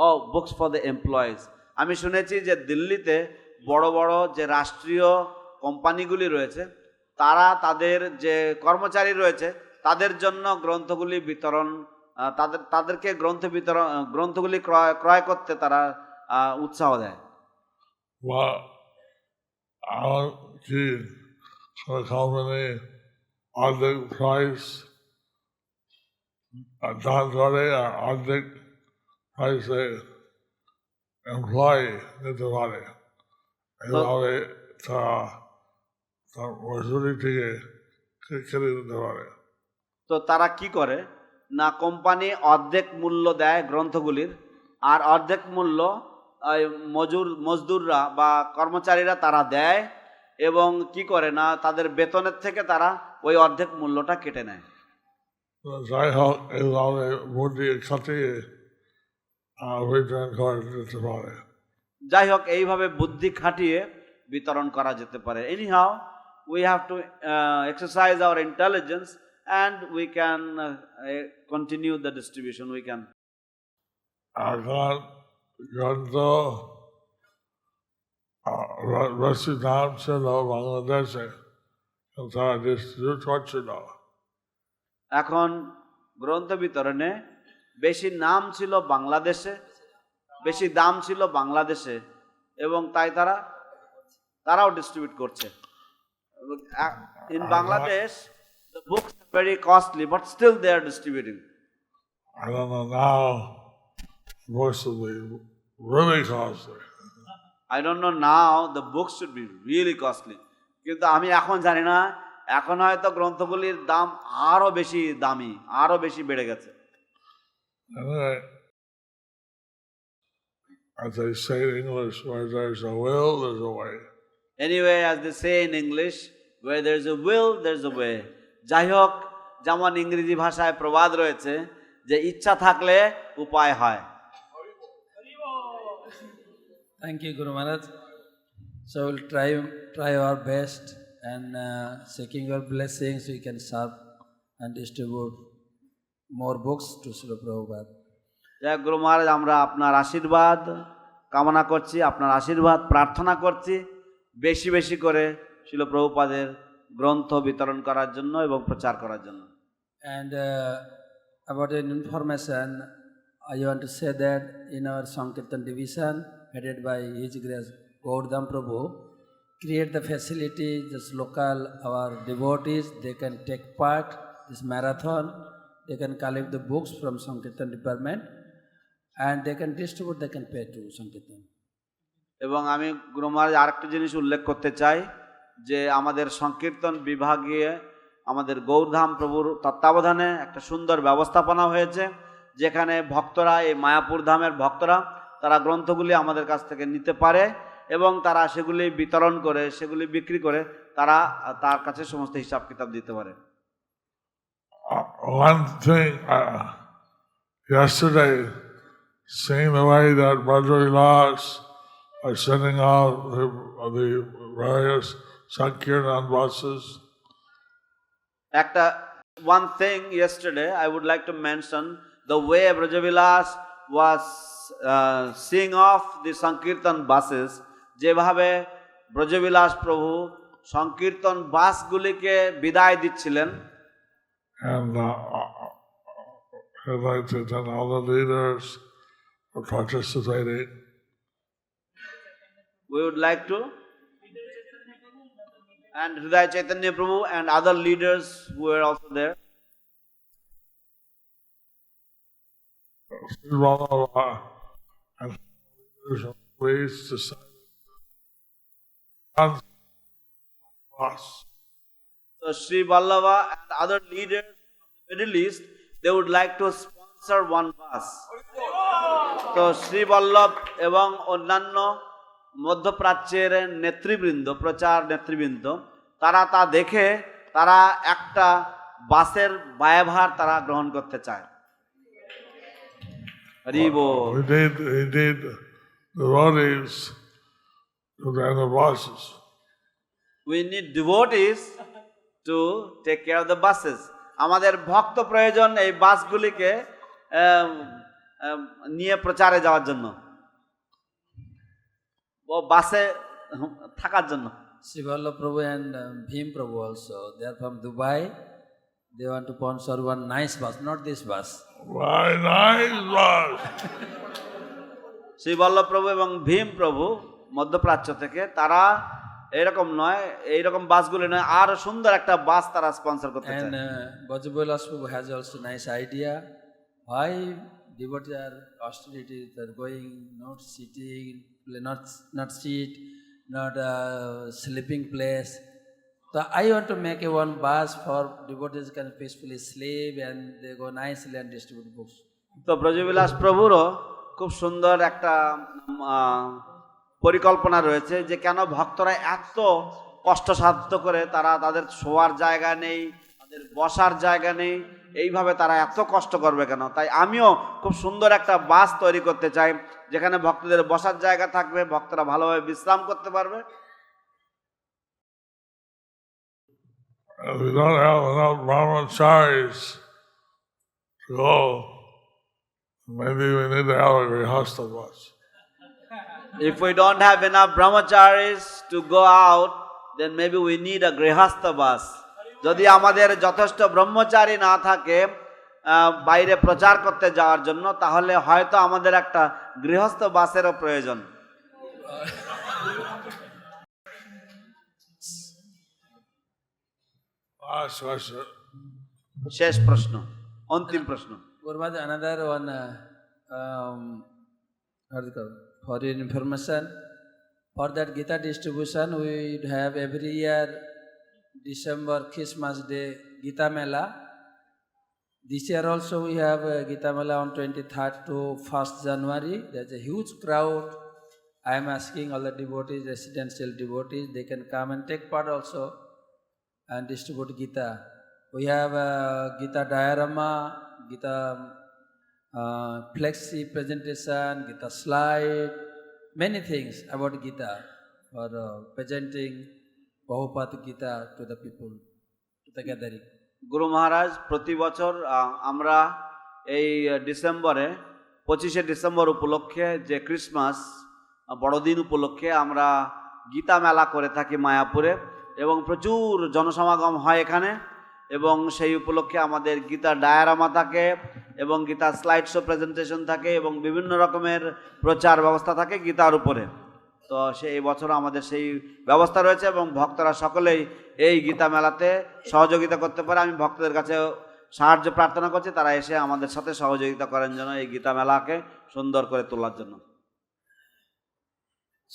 Oh, books for the employees. আমি শুনেছি যে দিল্লিতে বড় বড় যে রাষ্ট্রীয় কোম্পানিগুলি রয়েছে তারা তাদের যে কর্মচারী রয়েছে তাদের জন্য গ্রন্থগুলি বিতরণ তাদেরকে গ্রন্থগুলি ক্রয় করতে তারা উৎসাহ দেয়। Well, I want to the company অর্ধেক প্রাইস দান করে আর অর্ধেক প্রাইসে এমপ্লয়ি নিতে পারে, এভাবে তারা তার মজুরি থেকে কেড়ে নিতে পারে। তো তারা কি করে না, কোম্পানি অর্ধেক মূল্য দেয় গ্রন্থগুলির আর অর্ধেক মূল্য মজদুররা বা কর্মচারীরা তারা দেয় এবং কি করে না তাদের বেতনের থেকে তারা ওই অর্ধেক মূল্যটা কেটে নেয়। যাই হোক, এইভাবে বুদ্ধি খাটিয়ে বিতরণ করে দিতে পারে। যাই হোক, এইভাবে বুদ্ধি খাটিয়ে বিতরণ করা যেতে পারে। Anyhow we have to exercise our intelligence and we can continue the distribution. We can. এখন গ্রন্থ বেশি দাম ছিল বাংলাদেশে, তারা ডিস্ট্রিবিউট করছিল। এখন গ্রন্থ বিতরণে বেশি নাম ছিল বাংলাদেশে, বেশি দাম ছিল বাংলাদেশে এবং তাই তারাও ডিস্ট্রিবিউট করছে। In Bangladesh, the books are very costly, but still they are distributing. I don't know now, books will be really costly. I don't know now, the books should be really costly. কিন্তু আমি এখন জানি না, এখন হয়তো গ্রন্থগুলির দাম আরো বেশি দামি, আরো বেশি বেড়ে গেছে। Anyway, as they say in English, where there's a will, there's a way. Anyway, as they say in English, where there's a will, there's a way. যাই হোক, যেমন ইংরেজি ভাষায় প্রবাদ রয়েছে যে ইচ্ছা থাকলে উপায় হয়। Thank you, Guru Maharaj. So we'll try our best and seeking your blessings, we can serve and distribute more books to Srila Prabhupada. জয় গুরু মহারাজ, আমরা আপনার আশীর্বাদ কামনা করছি, আপনার আশীর্বাদ প্রার্থনা করছি বেশি বেশি করে শিল প্রভুপাদের গ্রন্থ বিতরণ করার জন্য এবং প্রচার করার জন্য। And about an information, I want to say that in our Sankirtan division, headed by His Grace Gaurdam Prabhu, create the facility, just local, our devotees, they can take part this marathon, they can collect the books from Sankirtan department, and they can distribute, they can pay to Sankirtan. এবং আমি গুরু মহারাজ আরেকটা জিনিস উল্লেখ করতে চাই যে আমাদের সংকীর্তন বিভাগে আমাদের গৌরধাম প্রভুর তত্ত্বাবধানে একটা সুন্দর ব্যবস্থাপনা হয়েছে, যেখানে ভক্তরা, এই মায়াপুর ধামের ভক্তরা, তারা গ্রন্থগুলি আমাদের কাছ থেকে নিতে পারে এবং তারা সেগুলি বিতরণ করে, সেগুলি বিক্রি করে তারা তার কাছে সমস্ত হিসাব কিতাব দিতে পারে। One thing, yesterday, seeing the way that Brajvilas are sending out the various Sankirtan buses. One thing yesterday I would like to mention the way Brajavilas was seeing off the Sankirtan buses, যেভাবে ব্রজবিলাস প্রভু সংকীর্তন বাসগুলিকে বিদায় দিচ্ছিলেন। And I'd like to thank all the leaders for participating. We would like to, and Hriday Chaitanya Prabhu and other leaders who were also there. And there's some ways to sign us. So Sri Vallabha and other leaders from the Middle East, they would like to sponsor one bus. তো শ্রী বল্লভ এবং অন্যান্য মধ্যপ্রাচ্যের নেতৃবৃন্দ, প্রচার নেতৃবৃন্দ, তারা তা দেখে তারা একটা বাসের ব্যয়ভার তারা গ্রহণ করতে চায়। হরি বল। We need devotees to run the buses. We need devotees to take care of the buses. আমাদের ভক্ত প্রয়োজন এই বাসগুলিকে নিয়ে প্রচারে যাওয়ার জন্য, ও বাসে থাকার জন্য। Sri Vallabha Prabhu and Bhim Prabhu also, they are from Dubai. They want to sponsor one nice bus, not this bus. Why nice bus? Shri Vallabh প্রভু এবং ভীম প্রভু মধ্যপ্রাচ্য থেকে, তারা এরকম নয়, এইরকম বাসগুলি নয়, আরো সুন্দর একটা বাস তারা স্পন্সর করতে চায়। And Bajabailas Prabhu has also nice idea. Why devotees are austerities, they are going, not sitting, not sit, not sleeping place. So I want to make a one bus for devotees can peacefully sleep and they go nicely and distribute books. তো ব্রজবিলাস প্রভুরও খুব সুন্দর একটা পরিকল্পনা রয়েছে যে কেন ভক্তরা এত কষ্টসাধ্য করে, তারা তাদের শোয়ার জায়গা নেই, তাদের বসার জায়গা নেই, এইভাবে তারা এত কষ্ট করবে কেন? তাই আমিও খুব সুন্দর একটা বাস তৈরি করতে চাই যেখানে ভক্তদের বসার জায়গা থাকবে, ভক্তরা ভালোভাবে বিশ্রাম করতে পারবে। If we don't have enough brahmacharis to go, maybe we need to have a grihastha bus. If we don't have enough brahmacharis to go out, then maybe we need a grihastha bus. যদি আমাদের যথেষ্ট ব্রহ্মচারী না থাকে বাইরে প্রচার করতে যাওয়ার জন্য, তাহলে হয়তো আমাদের একটা গৃহস্থ বাসেরও প্রয়োজন। শেষ প্রশ্ন, অন্তিম প্রশ্ন। Gurumaj, another one for your information, for that Gita distribution we have every year December Christmas Day Gita Mela. This year also we have Gita Mela on 23rd to 1st January. There's a huge crowd. I am asking all the devotees, residential devotees, they can come and take part also and distribute Gita. We have Gita diorama, Gita flexi presentation, Gita slide, many things about Gita for presenting Prabhupada Gita to the people, to the gathering. গুরু মহারাজ প্রতি বছর আমরা এই ডিসেম্বরে 25শে December উপলক্ষে, যে Christmas বড়দিন উপলক্ষে, আমরা গীতা মেলা করে থাকি মায়াপুরে এবং প্রচুর জনসমাগম হয় এখানে। এবং সেই উপলক্ষে আমাদের গীতা ডায়ারামা থাকে এবং গীতা স্লাইড শো প্রেজেন্টেশন থাকে এবং বিভিন্ন রকমের প্রচার ব্যবস্থা থাকে গীতার উপরে। তো সেই বছর আমাদের সেই ব্যবস্থা রয়েছে এবং ভক্তরা সকলেই এই গীতা মেলাতে সহযোগিতা করতে পারে। আমি ভক্তদের কাছে সাহায্য প্রার্থনা করছি, তারা এসে আমাদের সাথে সহযোগিতা করেন যেন এই গীতা মেলাকে সুন্দর করে তোলার জন্য।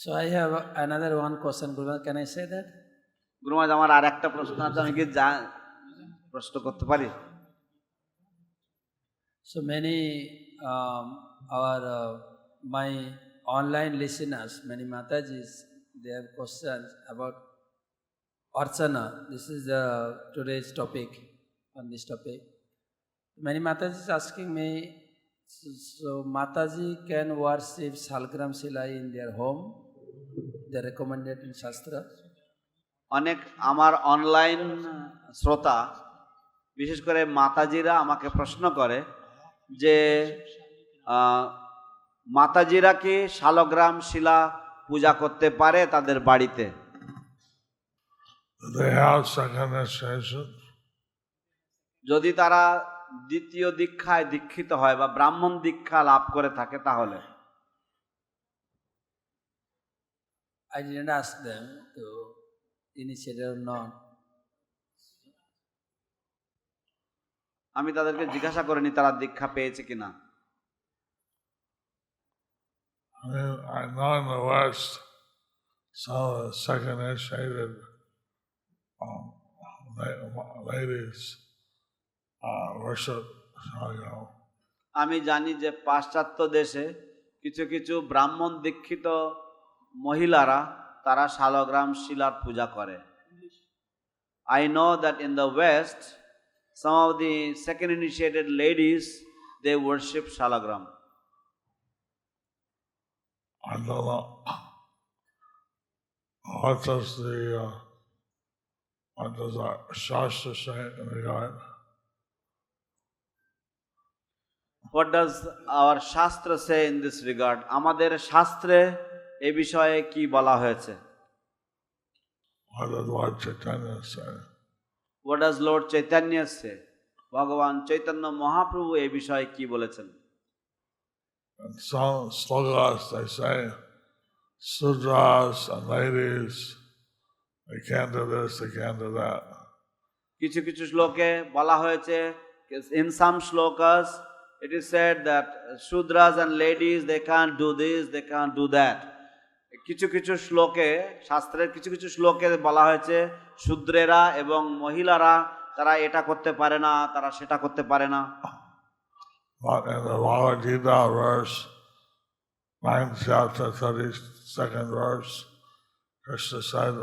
So I have another one question, Guru. Can I say that? গুরুমাজ, আমার আর একটা প্রশ্ন আছে, আমি কি প্রশ্ন করতে পারি? So many my online listeners, many Matajis, they have questions about Archana. This is today's topic, on this topic. Many Matajis asking me, so Mataji can worship Salgram Silai in their home? They recommended in Shastra. অনেক আমার online শ্রোতা, বিশেষ করে মাতাজিরা আমাকে প্রশ্ন করে যে মাতাজিরা কি শালগ্রাম শিলা পূজা করতে পারে তাদের বাড়িতে? যদি তারা দ্বিতীয় দীক্ষায় দীক্ষিত হয় বা ব্রাহ্মণ দীক্ষা লাভ করে থাকে তাহলে। I didn't ask them to initiate or not. আমি তাদেরকে জিজ্ঞাসা করিনি তারা দীক্ষা পেয়েছে কিনা। I mean, I know in the West, some of the second initiated ladies worship, আমি জানি যে পাশ্চাত্য দেশে কিছু কিছু ব্রাহ্মণ দীক্ষিত মহিলারা তারা শালগ্রাম শিলার পূজা করে। I know that in the West, some of the second initiated ladies, they worship shalagram. I don't know. What does our Shastra say in regard? What does our Shastra say in this regard? আমাদের শাস্ত্রে এই বিষয়ে কি বলা হয়েছে? What does Lord Chaitanya say? What does Lord Chaitanya say? ভগবান চৈতন্য মহাপ্রভু এই বিষয়ে কি বলেছেন? In some slokas they say, Sudras and ladies, they can't do this, they can't do that. কিছু কিছু শ্লোকে বলা হয়েছে, in some shlokas it is said that Shudras and ladies, they can't do this, they can't do that. কিছু কিছু শ্লোকে, শাস্ত্রের কিছু কিছু শ্লোকে বলা হয়েছে শূদ্রেরা এবং মহিলারা তারা এটা করতে পারে না, তারা সেটা করতে পারে না। But in the Bhagavad Gita verse, 9th chapter, 32nd verse, Krishna said,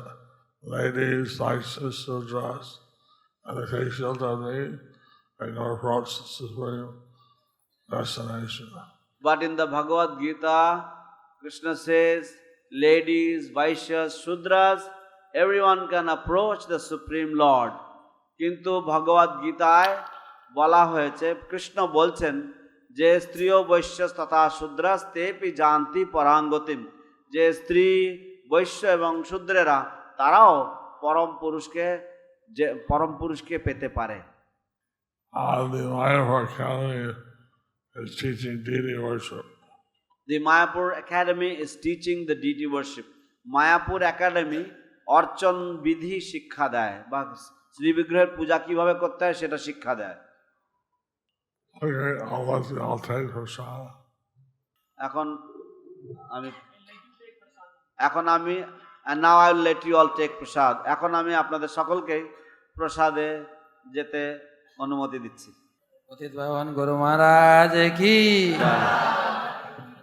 ladies like Sudras, and if they shield on me, they can approach the supreme destination. But in the Bhagavad Gita, Krishna says, ladies, Vaishyas, Shudras, everyone can approach the Supreme Lord. কিন্তু ভগবদ গীতায় বলা হয়েছে, কৃষ্ণ বলছেন যে স্ত্রী ও বৈশ্য তথা শূদ্রাস তেপি জানতি পরাঙ্গতিম, যে স্ত্রী বৈশ্য এবং শূদ্রেরা তারাও পরম পুরুষকে পেতে পারে। The Mayapur Academy is teaching deity worship. The Mayapur Academy is teaching the deity worship. Mayapur Academy অর্চন বিধি শিক্ষা দেয়, বা শ্রী বিগ্রহের পূজা কিভাবে করতে হয় সেটা শিক্ষা দেয়। Okay, I'll take prasad. এখন আমি and now I will let you all take prasad. এখন আমি আপনাদের সকলকে প্রসাদে যেতে অনুমতি দিচ্ছি। পতিত পাবন গুরু মহারাজ কি,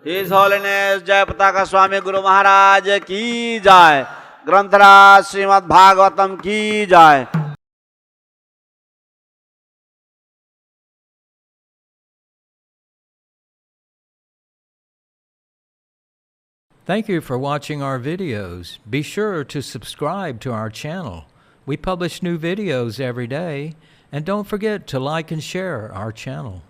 His Holiness Jai Pataka Swami Guru Maharaj ki jai. Granthara Srimad Bhagavatam ki jai. Thank you for watching our videos. Be sure to subscribe to our channel. We publish new videos every day, and don't forget to like and share our channel.